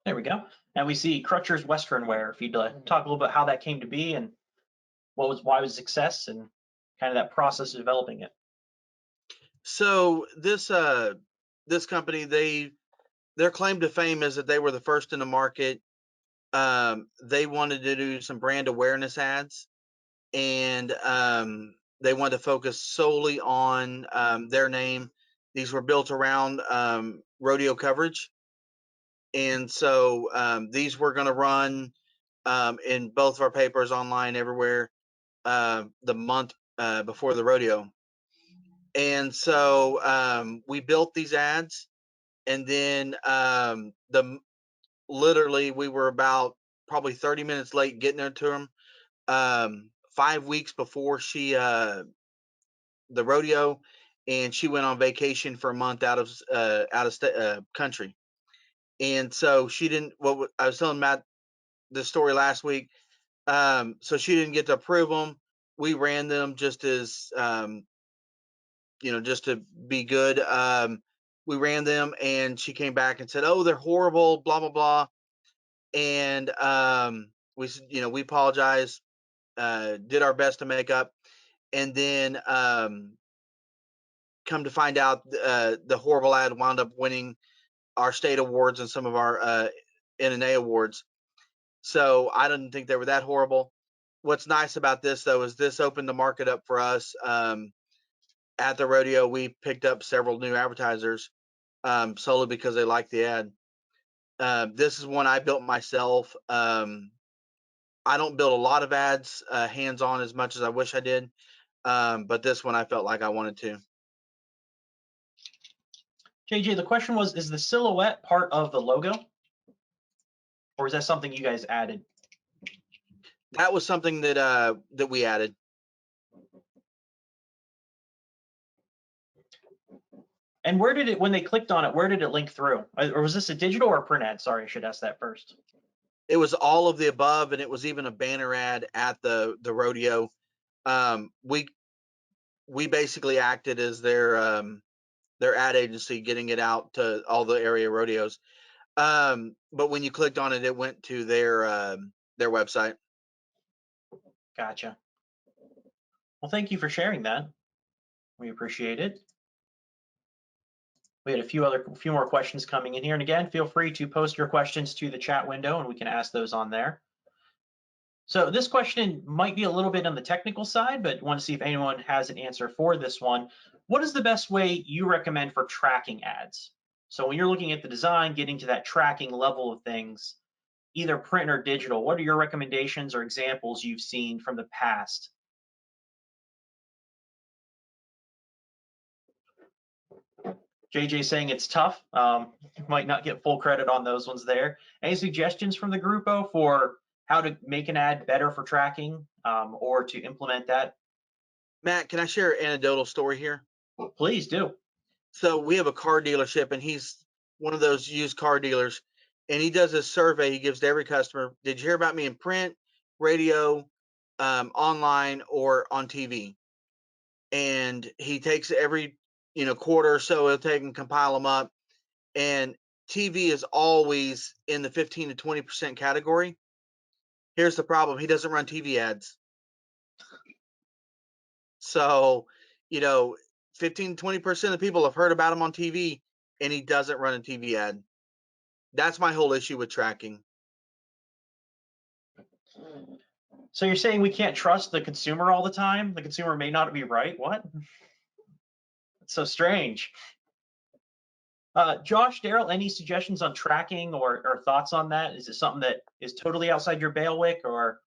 There we go. And we see Crutcher's Western Wear. If you'd talk a little bit how that came to be and why it was success and kind of that process of developing it. So this company, their claim to fame is that they were the first in the market. They wanted to do some brand awareness ads, and they wanted to focus solely on their name. These were built around rodeo coverage, and so these were going to run in both of our papers, online, everywhere, the month before the rodeo. And so we built these ads, and then literally we were about probably 30 minutes late getting into them. 5 weeks before the rodeo, and she went on vacation for a month out of country, and so she didn't. What I was telling Matt the story last week. So she didn't get to approve them. We ran them just as just to be good. we ran them, and she came back and said, "Oh, they're horrible, blah blah blah." And we said, we apologized, did our best to make up, and then come to find out, the horrible ad wound up winning our state awards and some of our NNA awards. So I didn't think they were that horrible. What's nice about this, though, is this opened the market up for us. At the rodeo, we picked up several new advertisers solely because they liked the ad. This is one I built myself. I don't build a lot of ads hands-on as much as I wish I did, but this one I felt like I wanted to. JJ, the question was, is the silhouette part of the logo? Or is that something you guys added? That was something that that we added. And where did it, when they clicked on it, where did it link through? Or was this a digital or a print ad? Sorry, I should ask that first. It was all of the above, and it was even a banner ad at the rodeo. We basically acted as their ad agency, getting it out to all the area rodeos. But when you clicked on it, it went to their website. Gotcha. Well, thank you for sharing that. We appreciate it. We had a few more questions coming in here, and again, feel free to post your questions to the chat window, and we can ask those on there. So this question might be a little bit on the technical side, but want to see if anyone has an answer for this one. What is the best way you recommend for tracking ads? So when you're looking at the design, getting to that tracking level of things, either print or digital, what are your recommendations or examples you've seen from the past? JJ saying it's tough. You might not get full credit on those ones there. Any suggestions from the Grupo for how to make an ad better for tracking or to implement that? Matt, can I share an anecdotal story here? Please do. So we have a car dealership, and he's one of those used car dealers, and he does a survey he gives to every customer. Did you hear about me in print, radio, online, or on TV? And he takes every quarter or so, he'll take and compile them up, and TV is always in the 15 to 20% category. Here's the problem: he doesn't run TV ads. So 15 to 20% of people have heard about him on TV, and he doesn't run a TV ad. That's my whole issue with tracking. So you're saying we can't trust the consumer all the time? The consumer may not be right? What? It's so strange. Josh, Darrell, any suggestions on tracking or thoughts on that? Is it something that is totally outside your bailiwick, or?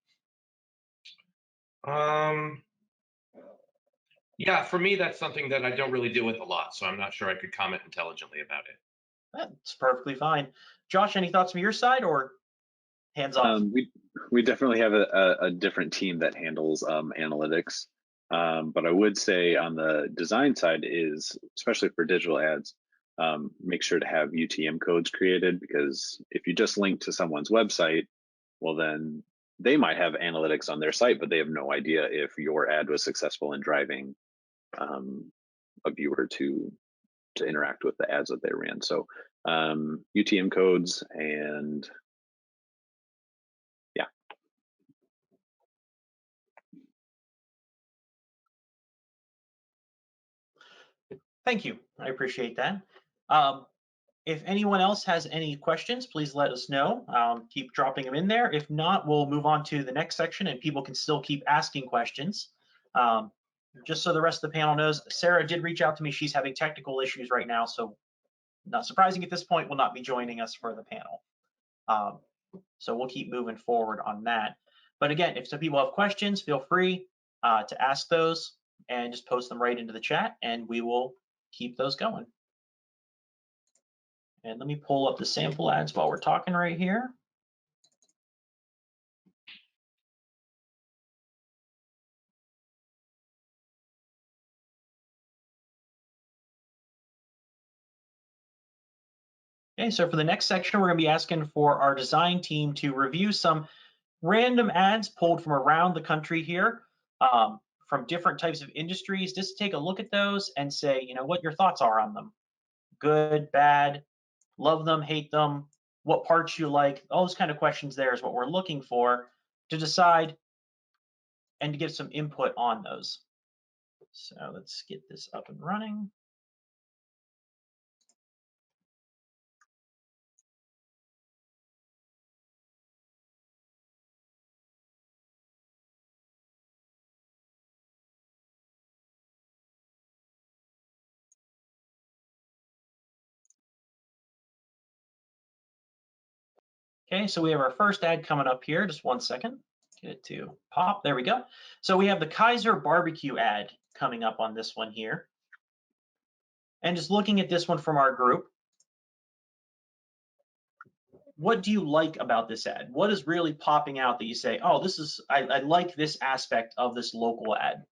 Yeah, for me, that's something that I don't really deal with a lot, so I'm not sure I could comment intelligently about it. That's perfectly fine. Josh, any thoughts from your side, or hands off? We definitely have a different team that handles analytics, but I would say on the design side is, especially for digital ads, make sure to have UTM codes created, because if you just link to someone's website, well, then they might have analytics on their site, but they have no idea if your ad was successful in driving a viewer to interact with the ads that they ran. So UTM codes, and yeah. Thank you. I appreciate that. If anyone else has any questions, please let us know. Keep dropping them in there. If not, we'll move on to the next section, and people can still keep asking questions. Just so the rest of the panel knows, Sara did reach out to me. She's having technical issues right now, so not surprising at this point, will not be joining us for the panel. So we'll keep moving forward on that. But again, if some people have questions, feel free to ask those and just post them right into the chat, and we will keep those going. And let me pull up the sample ads while we're talking right here. Okay, so for the next section, we're going to be asking for our design team to review some random ads pulled from around the country here, from different types of industries, just take a look at those and say, what your thoughts are on them. good, bad, love them, hate them, what parts you like, all those kind of questions there is what we're looking for to decide and to get some input on those. So let's get this up and running. Okay, so we have our first ad coming up here. Just 1 second. Get it to pop. There we go. So we have the Kaiser Barbecue ad coming up on this one here. And just looking at this one from our group, what do you like about this ad? What is really popping out that you say, oh, this is, I like this aspect of this local ad?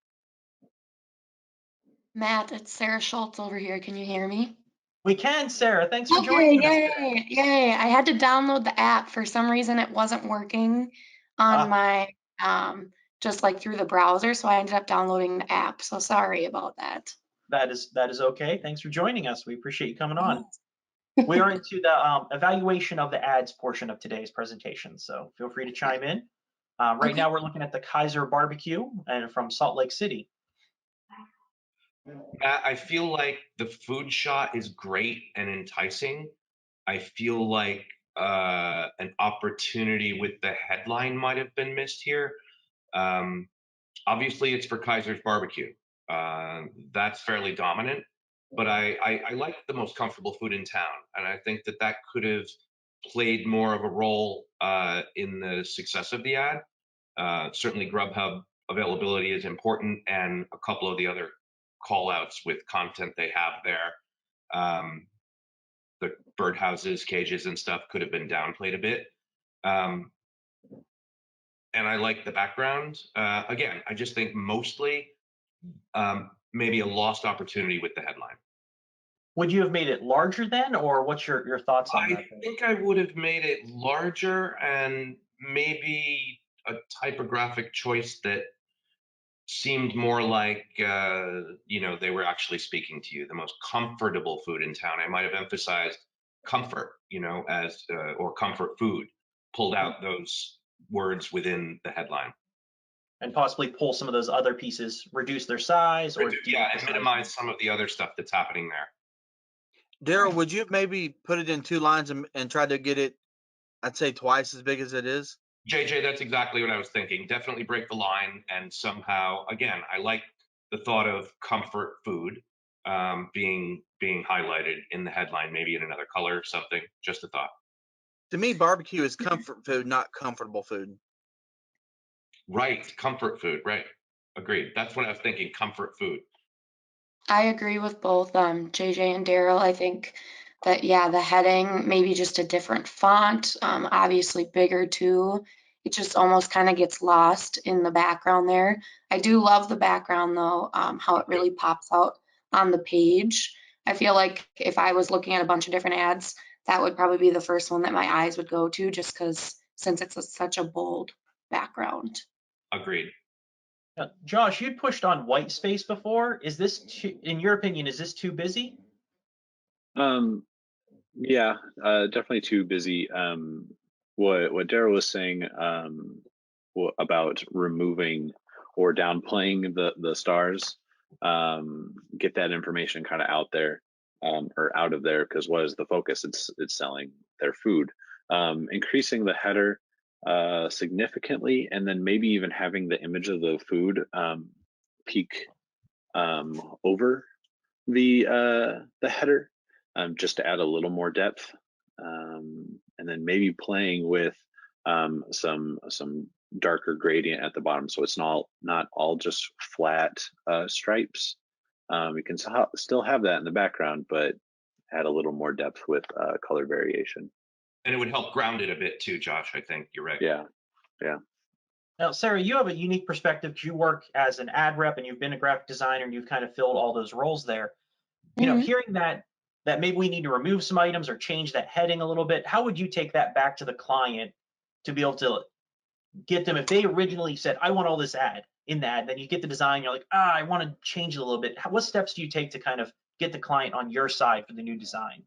Matt, it's Sara Schultz over here. Can you hear me? We can, Sara. Thanks for Okay, joining us yay, today. yay. I had to download the app. For some reason, it wasn't working on my, just like through the browser. So I ended up downloading the app. So sorry about that. That is okay. Thanks for joining us. We appreciate you coming on. We are into the evaluation of the ads portion of today's presentation. So feel free to chime in. Right now we're looking at the Kaiser Barbecue and from Salt Lake City. I feel like the food shot is great and enticing. I feel like an opportunity with the headline might have been missed here. Obviously, it's for Kaiser's Barbecue. That's fairly dominant, but I like the most comfortable food in town, and I think that that could have played more of a role in the success of the ad. Certainly, Grubhub availability is important, and a couple of the other call outs with content they have there. The birdhouses, cages, and stuff could have been downplayed a bit. And I like the background. Again, I just think mostly maybe a lost opportunity with the headline. Would you have made it larger then, or what's your thoughts on that? I think I would have made it larger and maybe a typographic choice that seemed more like, they were actually speaking to you, the most comfortable food in town. I might have emphasized comfort, as, or comfort food, pulled out those words within the headline. And possibly pull some of those other pieces, reduce their size, or and minimize some of the other stuff that's happening there. Darrell, would you maybe put it in 2 lines and try to get it, I'd say, twice as big as it is? JJ, that's exactly what I was thinking. Definitely break the line, and somehow, again, I like the thought of comfort food being highlighted in the headline, maybe in another color or something. Just a thought. To me, barbecue is comfort food, not comfortable food. Right, comfort food, right. Agreed. That's what I was thinking, comfort food. I agree with both JJ and Darrell. I think that, yeah, the heading, maybe just a different font, obviously bigger too. It just almost kind of gets lost in the background there. I do love the background though, how it really pops out on the page. I feel like if I was looking at a bunch of different ads, that would probably be the first one that my eyes would go to, just because since it's such a bold background. Agreed. Josh, you'd pushed on white space before. Is this too, in your opinion, is this too busy? Yeah, definitely too busy. What Darrell was saying about removing or downplaying the stars, get that information kind of out there, or out of there, because what is the focus? It's selling their food. Increasing the header significantly, and then maybe even having the image of the food peek over the header, just to add a little more depth, and then maybe playing with some darker gradient at the bottom, so it's not all just flat stripes. You can still have that in the background, but add a little more depth with color variation. And it would help ground it a bit too, Josh. I think you're right. Yeah. Now, Sara, you have a unique perspective because you work as an ad rep and you've been a graphic designer and you've kind of filled all those roles there. Hearing that maybe we need to remove some items or change that heading a little bit, how would you take that back to the client to be able to get them, if they originally said, I want all this ad in the ad, then you get the design, you're like, I want to change it a little bit. What steps do you take to kind of get the client on your side for the new design?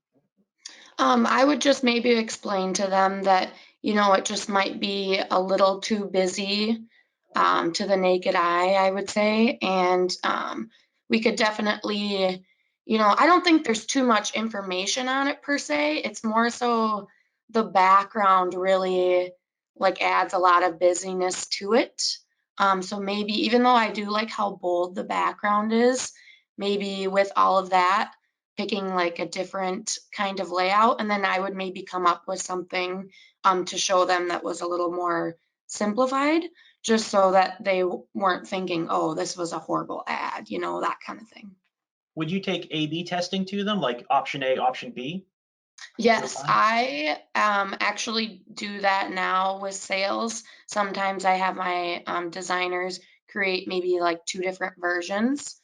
I would just maybe explain to them that, it just might be a little too busy to the naked eye, I would say. And we could definitely, I don't think there's too much information on it per se. It's more so the background really like adds a lot of busyness to it. So maybe even though I do like how bold the background is, maybe with all of that, picking like a different kind of layout, and then I would maybe come up with something to show them that was a little more simplified, just so that they weren't thinking, oh, this was a horrible ad, that kind of thing. Would you take A/B testing to them, like option A, option B? Yes, I actually do that now with sales. Sometimes I have my designers create maybe like 2 different versions,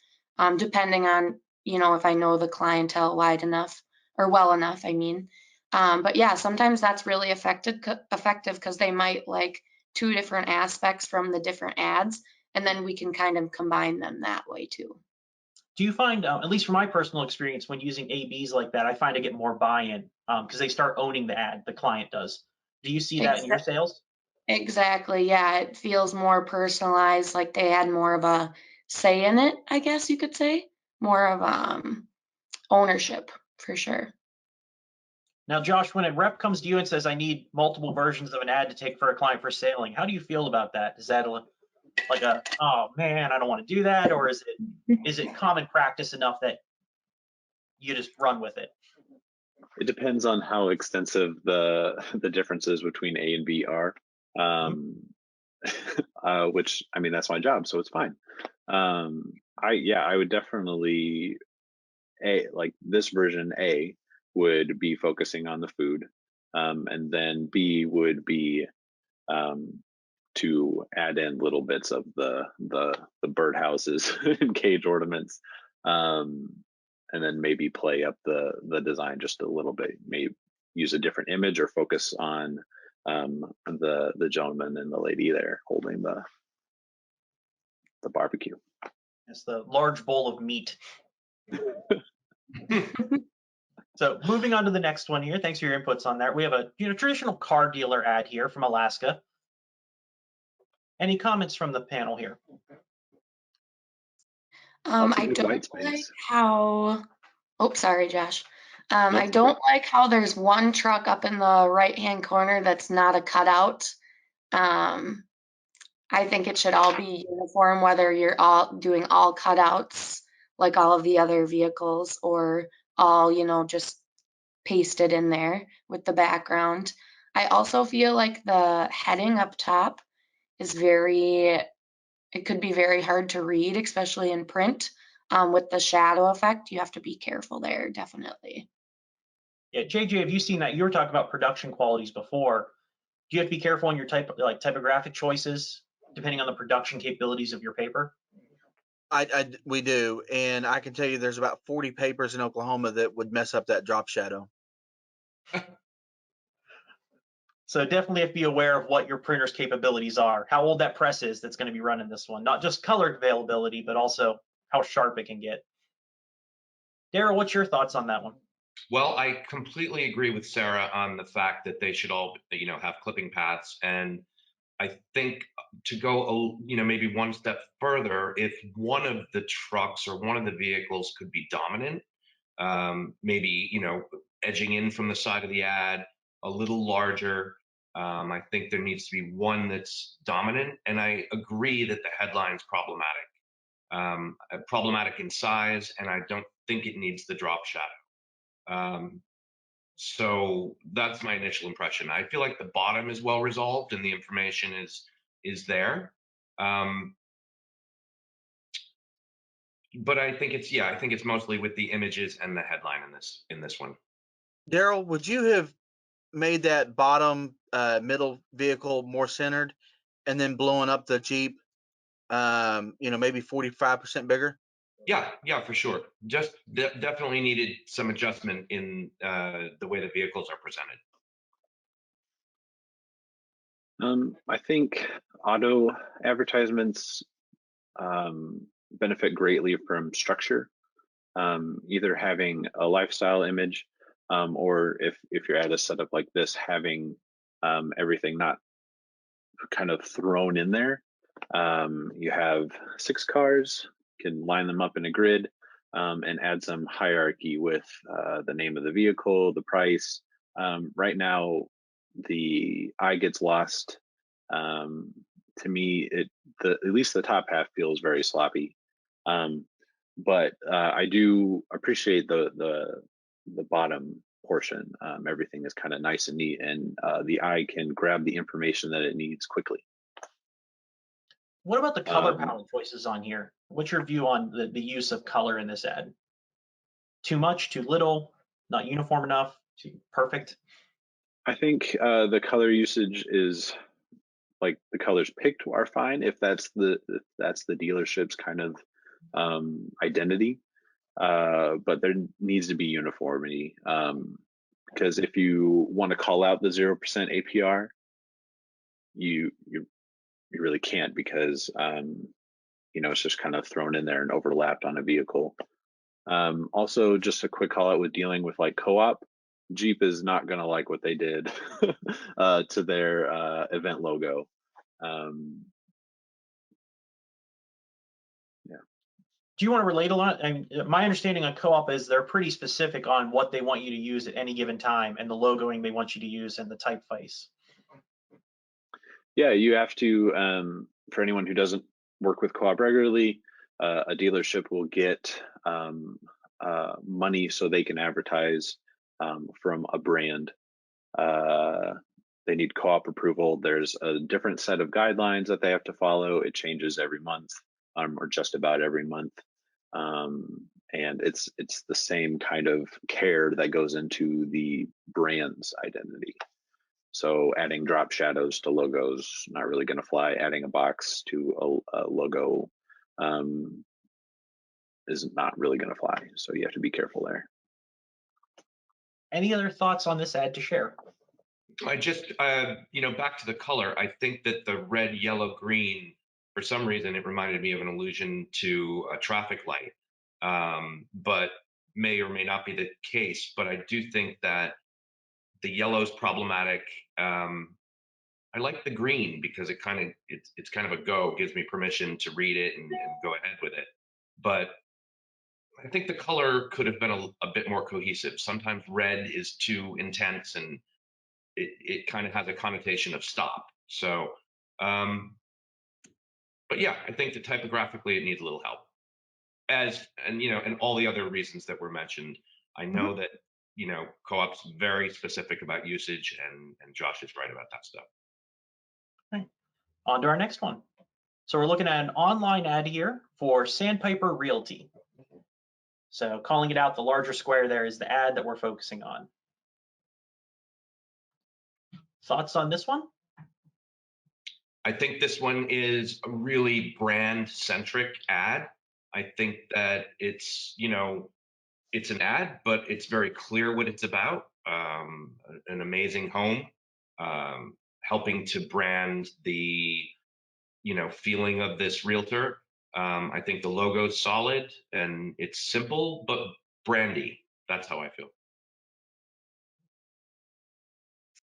depending on, if I know the clientele wide enough or well enough, I mean. But yeah, sometimes that's really effective because they might like 2 different aspects from the different ads, and then we can kind of combine them that way too. Do you find, at least from my personal experience, when using A/Bs like that, I find I get more buy-in because they start owning the ad, the client does. Do you see that in your sales? Exactly. Yeah, it feels more personalized, like they had more of a say in it, I guess you could say. More of ownership for sure. Now, Josh, when a rep comes to you and says, I need multiple versions of an ad to take for a client for sailing, how do you feel about that? Is that like a, oh man, I don't want to do that? Or is it common practice enough that you just run with it? It depends on how extensive the differences between A and B are. Which, I mean, that's my job, so it's fine. I would definitely like this version A would be focusing on the food, and then B would be to add in little bits of the birdhouses and cage ornaments, and then maybe play up the design just a little bit. Maybe use a different image or focus on the gentleman and the lady there holding the barbecue. It's the large bowl of meat. So moving on to the next one here. Thanks for your inputs on that. We have a traditional car dealer ad here from Alaska. Any comments from the panel here? I don't like how, oh, sorry, Josh. I don't like how there's one truck up in the right-hand corner that's not a cutout. I think it should all be uniform, whether you're all doing all cutouts like all of the other vehicles, or all, just pasted in there with the background. I also feel like the heading up top is it could be very hard to read, especially in print. With the shadow effect, you have to be careful there, definitely. Yeah, JJ, have you seen that? You were talking about production qualities before. Do you have to be careful on your typographic choices, depending on the production capabilities of your paper? We do, and I can tell you there's about 40 papers in Oklahoma that would mess up that drop shadow. So definitely have to be aware of what your printer's capabilities are, how old that press is that's going to be running this one, not just color availability, but also how sharp it can get. Darrell, what's your thoughts on that one? Well, I completely agree with Sara on the fact that they should all, have clipping paths. And I think to go, maybe one step further, if one of the trucks or one of the vehicles could be dominant, maybe, edging in from the side of the ad, a little larger. I think there needs to be one that's dominant. And I agree that the headline's problematic in size, and I don't think it needs the drop shadow. So that's my initial impression. I feel like the bottom is well resolved and the information is there. But I think it's mostly with the images and the headline in this one. Darrell, would you have made that bottom middle vehicle more centered and then blowing up the Jeep, maybe 45% bigger? Yeah, for sure. Just definitely needed some adjustment in the way the vehicles are presented. I think auto advertisements benefit greatly from structure. either having a lifestyle image, or if your ad is set up like this, having everything not kind of thrown in there. You have 6 cars, can line them up in a grid, and add some hierarchy with the name of the vehicle, the price. Right now, the eye gets lost. To me, at least the top half feels very sloppy. But I do appreciate the bottom portion. Everything is kind of nice and neat, and the eye can grab the information that it needs quickly. What about the color palette choices on here? What's your view on the use of color in this ad? Too much, too little, not uniform enough, too perfect? I think the color usage is, like, the colors picked are fine if that's the dealership's kind of identity, but there needs to be uniformity, because if you want to call out the 0% APR, you really can't, because it's just kind of thrown in there and overlapped on a vehicle. Also, just a quick call out with dealing with like co-op. Jeep is not going to like what they did to their event logo. Yeah. Do you want to relate a lot? And my understanding on co-op is they're pretty specific on what they want you to use at any given time and the logoing they want you to use and the typeface. Yeah, you have to, for anyone who doesn't work with co-op regularly, a dealership will get money so they can advertise from a brand. They need co-op approval. There's a different set of guidelines that they have to follow. It changes every month, or just about every month. And it's the same kind of care that goes into the brand's identity. So adding drop shadows to logos, not really going to fly. Adding a box to a logo is not really going to fly. So you have to be careful there. Any other thoughts on this ad to share? I just, back to the color, I think that the red, yellow, green, for some reason, it reminded me of an allusion to a traffic light, but may or may not be the case. But I do think that the yellow is problematic. I like the green because it's kind of a go, gives me permission to read it and go ahead with it. But I think the color could have been a bit more cohesive. Sometimes red is too intense and it kind of has a connotation of stop. So, but yeah, I think that typographically it needs a little help. And all the other reasons that were mentioned. I know that, co-op's very specific about usage, and Josh is right about that stuff. Okay. On to our next one. So we're looking at an online ad here for Sandpiper Realty. So calling it out, the larger square there is the ad that we're focusing on. Thoughts on this one? I think this one is a really brand-centric ad. I think that it's an ad, but it's very clear what it's about. An amazing home, helping to brand the, feeling of this realtor. I think the logo's solid and it's simple, but brandy. That's how I feel.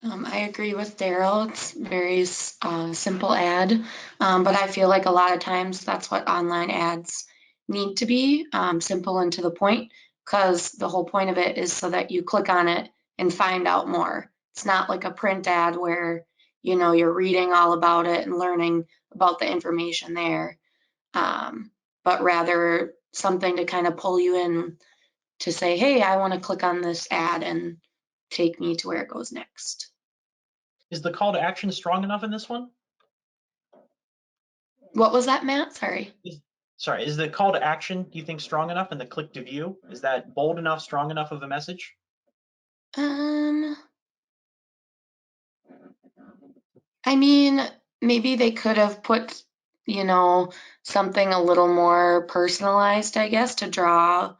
I agree with Darrell. It's very simple ad, but I feel like a lot of times that's what online ads need to be, simple and to the point, because the whole point of it is so that you click on it and find out more. It's not like a print ad where, you're reading all about it and learning about the information there, but rather something to kind of pull you in to say, hey, I want to click on this ad and take me to where it goes next. Is the call to action strong enough in this one? What was that, Matt? Sorry. Is the call to action, do you think, strong enough in the click to view? Is that bold enough, strong enough of a message? I mean, maybe they could have put, something a little more personalized, I guess, to draw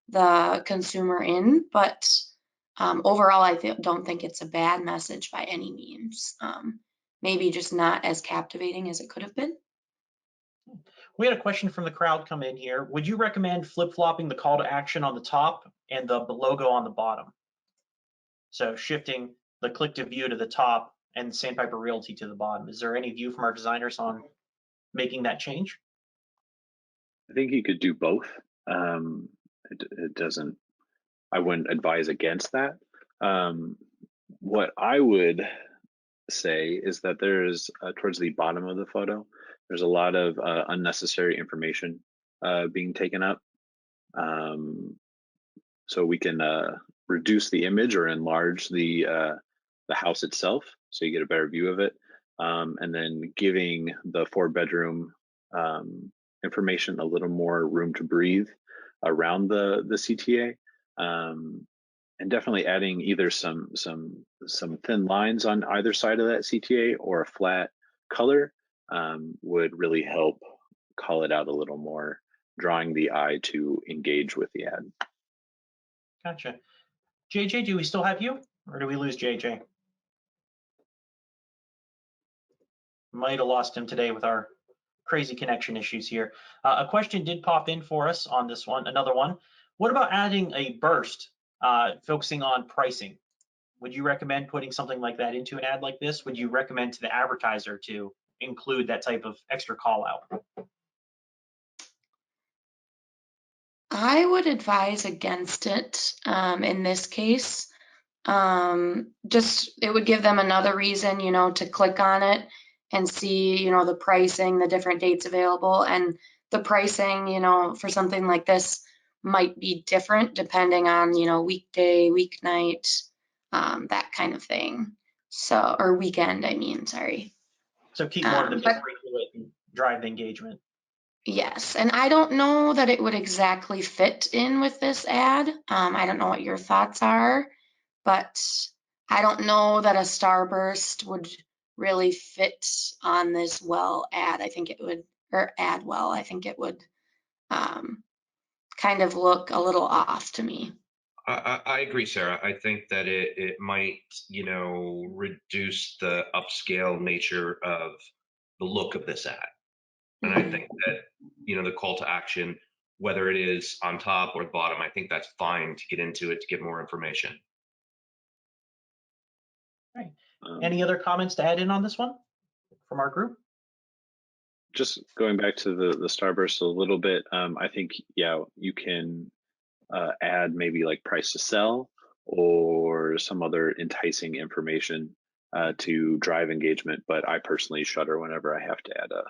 the consumer in. But overall, I don't think it's a bad message by any means. Maybe just not as captivating as it could have been. We had a question from the crowd come in here. Would you recommend flip-flopping the call to action on the top and the logo on the bottom? So shifting the click to view to the top and Sandpiper Realty to the bottom. Is there any view from our designers on making that change? I think you could do both. It doesn't, I wouldn't advise against that. What I would say is that there's towards the bottom of the photo, there's a lot of unnecessary information being taken up. So we can reduce the image or enlarge the house itself, so you get a better view of it, and then giving the 4-bedroom information a little more room to breathe around the CTA, and definitely adding either some thin lines on either side of that CTA or a flat color would really help call it out a little more, drawing the eye to engage with the ad. Gotcha. JJ, do we still have you, or do we lose JJ? Might have lost him today with our crazy connection issues here. A question did pop in for us on this one, another one. What about adding a burst focusing on pricing? Would you recommend putting something like that into an ad like this? Would you recommend to the advertiser to include that type of extra call out? I would advise against it in this case. Just it would give them another reason, to click on it and see, the pricing, the different dates available, and the pricing, for something like this might be different depending on, weekday, weeknight, that kind of thing. So, or weekend, I mean, sorry. So keep more of the big and drive the engagement. Yes, and I don't know that it would exactly fit in with this ad. I don't know what your thoughts are, but I don't know that a starburst would really fit on this ad. I think it would, or ad well, I think it would kind of look a little off to me. I agree, Sarah. I think that it might, reduce the upscale nature of the look of this ad. And I think that, the call to action, whether it is on top or the bottom, I think that's fine to get into it, to get more information. Right. Any other comments to add in on this one from our group? Just going back to the starburst a little bit, I think, yeah, you can add maybe like price to sell or some other enticing information to drive engagement. But I personally shudder whenever I have to add a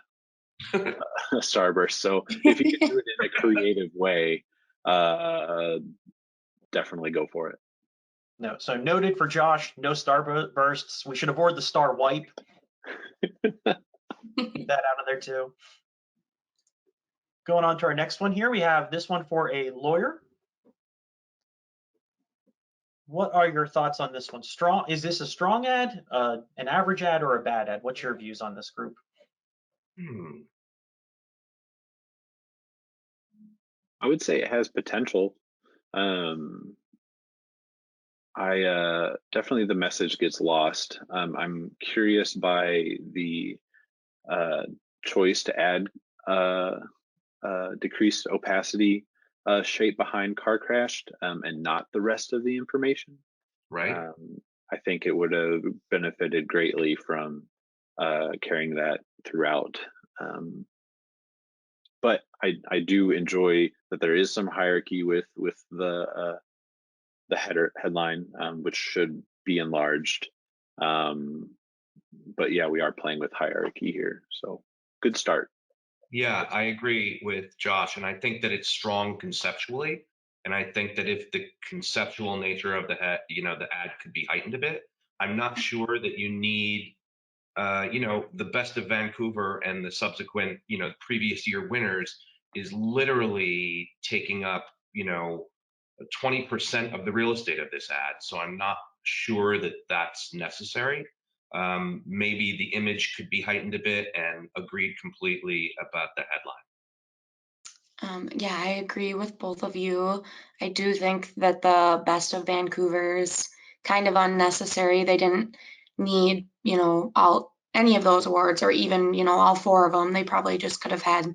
starburst. So if you can do it in a creative way, definitely go for it. No, so noted for Josh, no starbursts. We should avoid the star wipe. Keep that out of there too. Going on to our next one here, we have this one for a lawyer. What are your thoughts on this one? Strong? Is this a strong ad, an average ad, or a bad ad? What's your views on this group? I would say it has potential. Definitely the message gets lost. I'm curious by the choice to add decreased opacity shape behind car crashed and not the rest of the information. Right. I think it would have benefited greatly from carrying that throughout. But I do enjoy that there is some hierarchy with the headline, which should be enlarged. But yeah, we are playing with hierarchy here, so good start. Yeah, I agree with Josh, and I think that it's strong conceptually. And I think that if the conceptual nature of the ad could be heightened a bit, I'm not sure that you need, the best of Vancouver and the subsequent, previous year winners is literally taking up, 20% of the real estate of this ad. So I'm not sure that that's necessary. Maybe the image could be heightened a bit, and agreed completely about the headline. Yeah, I agree with both of you. I do think that the best of Vancouver is kind of unnecessary. They didn't need, any of those awards, or even, all 4 of them. They probably just could have had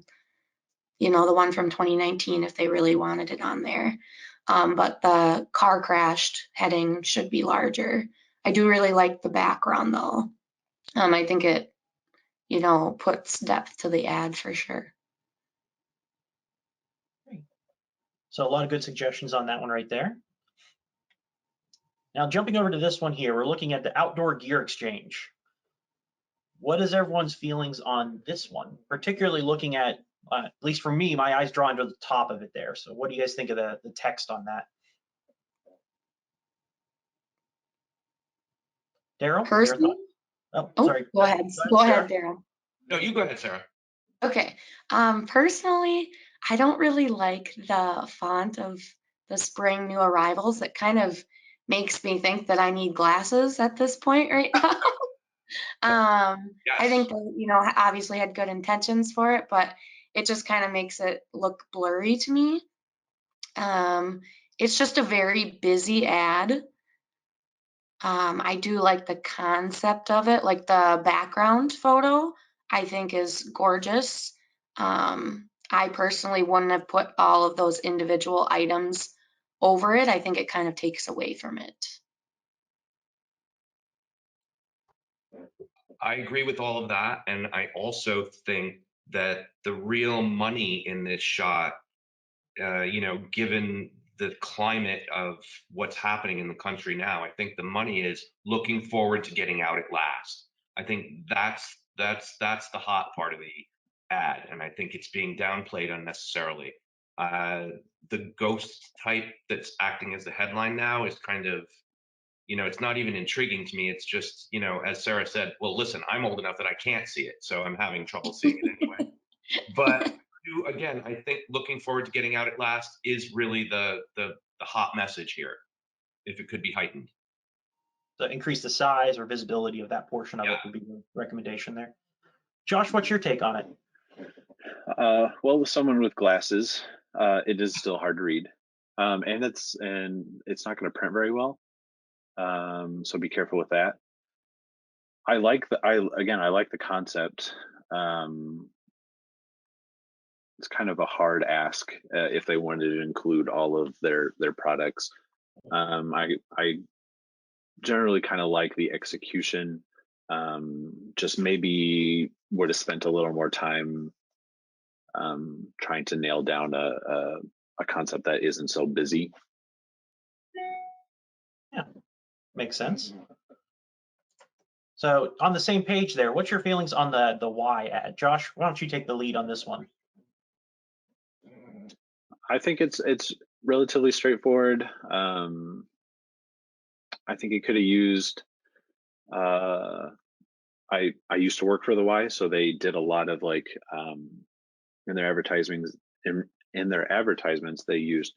you know, the one from 2019 if they really wanted it on there. But the car crashed heading should be larger. I do really like the background though. I think it, you know, puts depth to the ad for sure. So a lot of good suggestions on that one right there. Now jumping over to this one here, we're looking at the outdoor gear exchange. What is everyone's feelings on this one? Particularly looking at least for me, my eyes drawn to the top of it there. So what do you guys think of the text on that? Darrell, your thoughts? Oh, sorry. Go ahead. Go ahead, Darrell. No, you go ahead, Sarah. Okay. Personally, I don't really like the font of the spring new arrivals. It kind of makes me think that I need glasses at this point right now. Yes. I think that, you know, obviously had good intentions for it, but it just kind of makes it look blurry to me. It's just a very busy ad. I do like the concept of it, like the background photo, I think is gorgeous. I personally wouldn't have put all of those individual items over it. I think it kind of takes away from it. I agree with all of that. And I also think that the real money in this shot, you know, given the climate of what's happening in the country now, I think the money is looking forward to getting out at last. I think that's the hot part of the ad, and I think it's being downplayed unnecessarily. The ghost type that's acting as the headline now is kind of, you know, it's not even intriguing to me. It's just, you know, as Sarah said, well, listen, I'm old enough that I can't see it, so I'm having trouble seeing it anyway. But again, I think looking forward to getting out at last is really the hot message here, if it could be heightened. So increase the size or visibility of that portion of it would be the recommendation there. Josh, what's your take on it? Well, with someone with glasses, it is still hard to read, and it's not going to print very well. So be careful with that. I like the concept. It's kind of a hard ask if they wanted to include all of their products. I generally kind of like the execution. Just maybe would have spent a little more time trying to nail down a concept that isn't so busy. Yeah, makes sense. So on the same page there, what's your feelings on the why ad? Josh, why don't you take the lead on this one? I think it's relatively straightforward. I think it could have used. I used to work for the Y, so they did a lot of like in their advertisements. In their advertisements, they used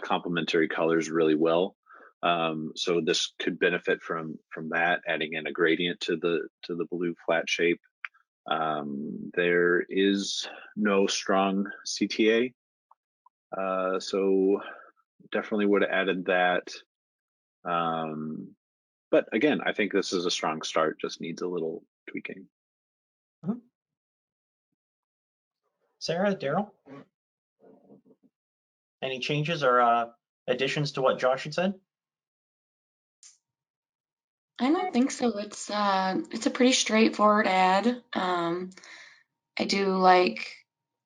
complementary colors really well. So this could benefit from that, adding in a gradient to the blue flat shape. There is no strong CTA, so definitely would have added that. But again, I think this is a strong start, just needs a little tweaking. Mm-hmm. Sarah, Darrell, any changes or additions to what Josh had said? I don't think so. It's a pretty straightforward ad. I do like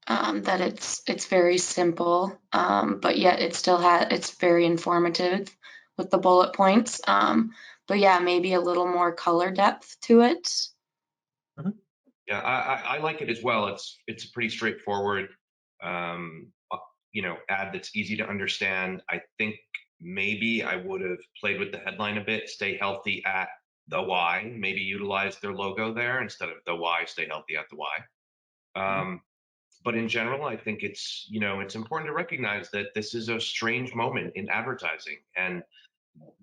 that it's very simple, but yet it's very informative with the bullet points. But yeah, maybe a little more color depth to it. Mm-hmm. Yeah, I like it as well. It's a pretty straightforward, you know, ad that's easy to understand. I think maybe I would have played with the headline a bit. Stay healthy at the Y. Maybe utilize their logo there instead of the Y. Stay healthy at the Y. But in general, I think it's, you know, it's important to recognize that this is a strange moment in advertising, and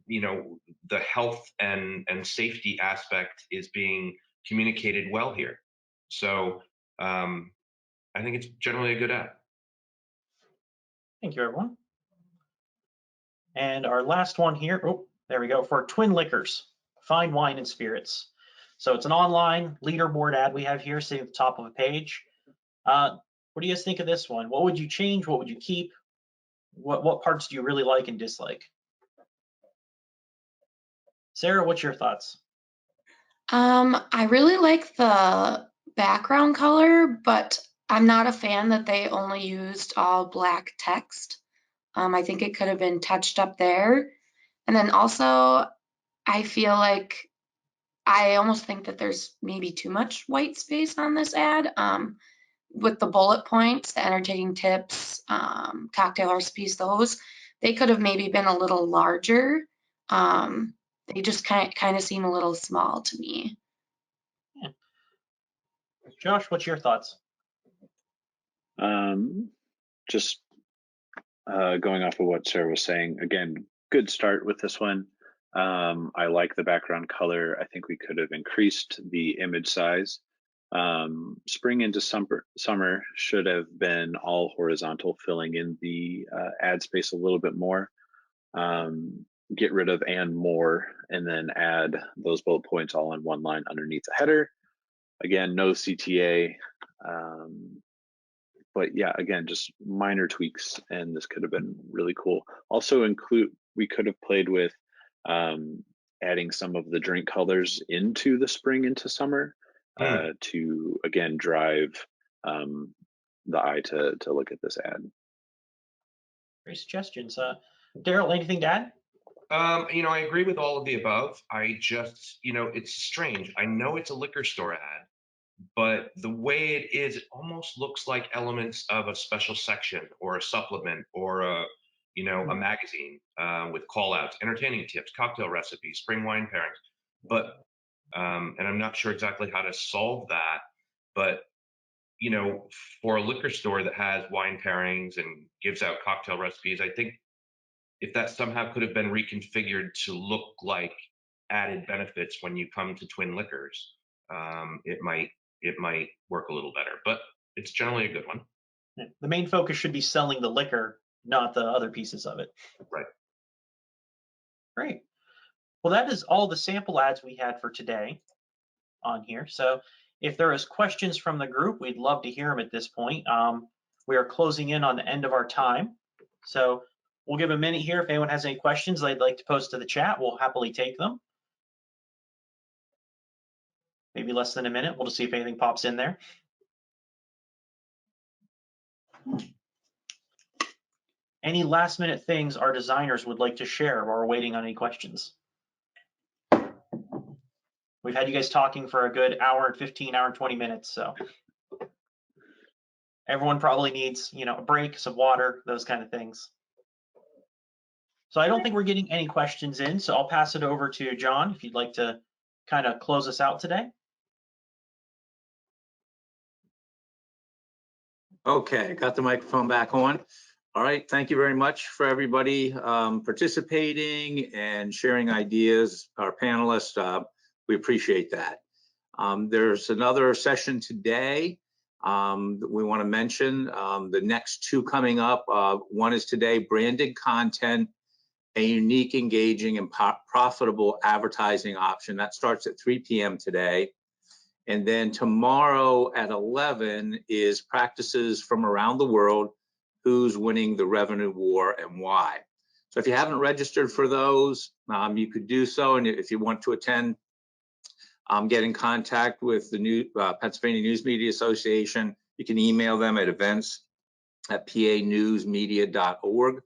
you know, the health and safety aspect is being communicated well here. So I think it's generally a good ad. Thank you, everyone. And our last one here, oh, there we go, for Twin Liquors, fine wine and spirits. So it's an online leaderboard ad we have here sitting at the top of a page. We're What do you guys think of this one? What would you change? What would you keep? What parts do you really like and dislike? Sarah, what's your thoughts? I really like the background color, but I'm not a fan that they only used all black text. I think it could have been touched up there. And then also, I feel like I almost think that there's maybe too much white space on this ad. With the bullet points, the entertaining tips, cocktail recipes, they could have maybe been a little larger. They just kind of seem a little small to me. Yeah. Josh, what's your thoughts? Just going off of what Sarah was saying, again, good start with this one. I like the background color. I think we could have increased the image size. Spring into summer should have been all horizontal, filling in the ad space a little bit more. Get rid of "and more," and then add those bullet points all in one line underneath the header. Again, no CTA. But yeah, again, just minor tweaks, and this could have been really cool. Also we could have played with adding some of the drink colors into the spring into summer to, again, drive the eye to look at this ad. Great suggestions. Darrell, anything to add? I agree with all of the above. I just, it's strange. I know it's a liquor store ad, but the way it is, it almost looks like elements of a special section or a supplement or a magazine with call outs, entertaining tips, cocktail recipes, spring wine pairings. But, and I'm not sure exactly how to solve that, but, for a liquor store that has wine pairings and gives out cocktail recipes, I think if that somehow could have been reconfigured to look like added benefits when you come to Twin Liquors, it might work a little better, but it's generally a good one. The main focus should be selling the liquor, not the other pieces of it. Right. Great. Well, that is all the sample ads we had for today on here. So if there is questions from the group, we'd love to hear them at this point. We are closing in on the end of our time. So we'll give a minute here. If anyone has any questions they'd like to post to the chat, we'll happily take them. Maybe less than a minute. We'll just see if anything pops in there. Any last minute things our designers would like to share while we're waiting on any questions? We've had you guys talking for a good hour and 15, hour and 20 minutes. So everyone probably needs, a break, some water, those kind of things. So I don't think we're getting any questions in. So I'll pass it over to John, if you'd like to kind of close us out today. Okay, got the microphone back on. All right, thank you very much for everybody participating and sharing ideas. Our panelists, we appreciate that. There's another session today that we want to mention. The next two coming up, one is today, branded content, a unique, engaging, and profitable advertising option. That starts at 3 p.m. today. And then tomorrow at 11 is practices from around the world, who's winning the revenue war and why. So if you haven't registered for those, you could do so. And if you want to attend, get in contact with the Pennsylvania News Media Association. You can email them at events@panewsmedia.org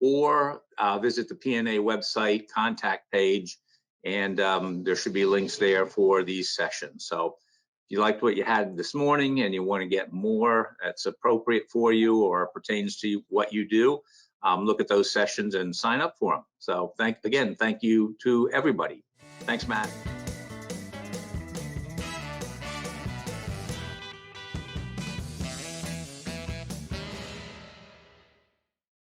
or visit the PNA website contact page, and there should be links there for these sessions. So if you liked what you had this morning and you want to get more that's appropriate for you or pertains to what you do, look at those sessions and sign up for them. So thank you to everybody. Thanks, Matt.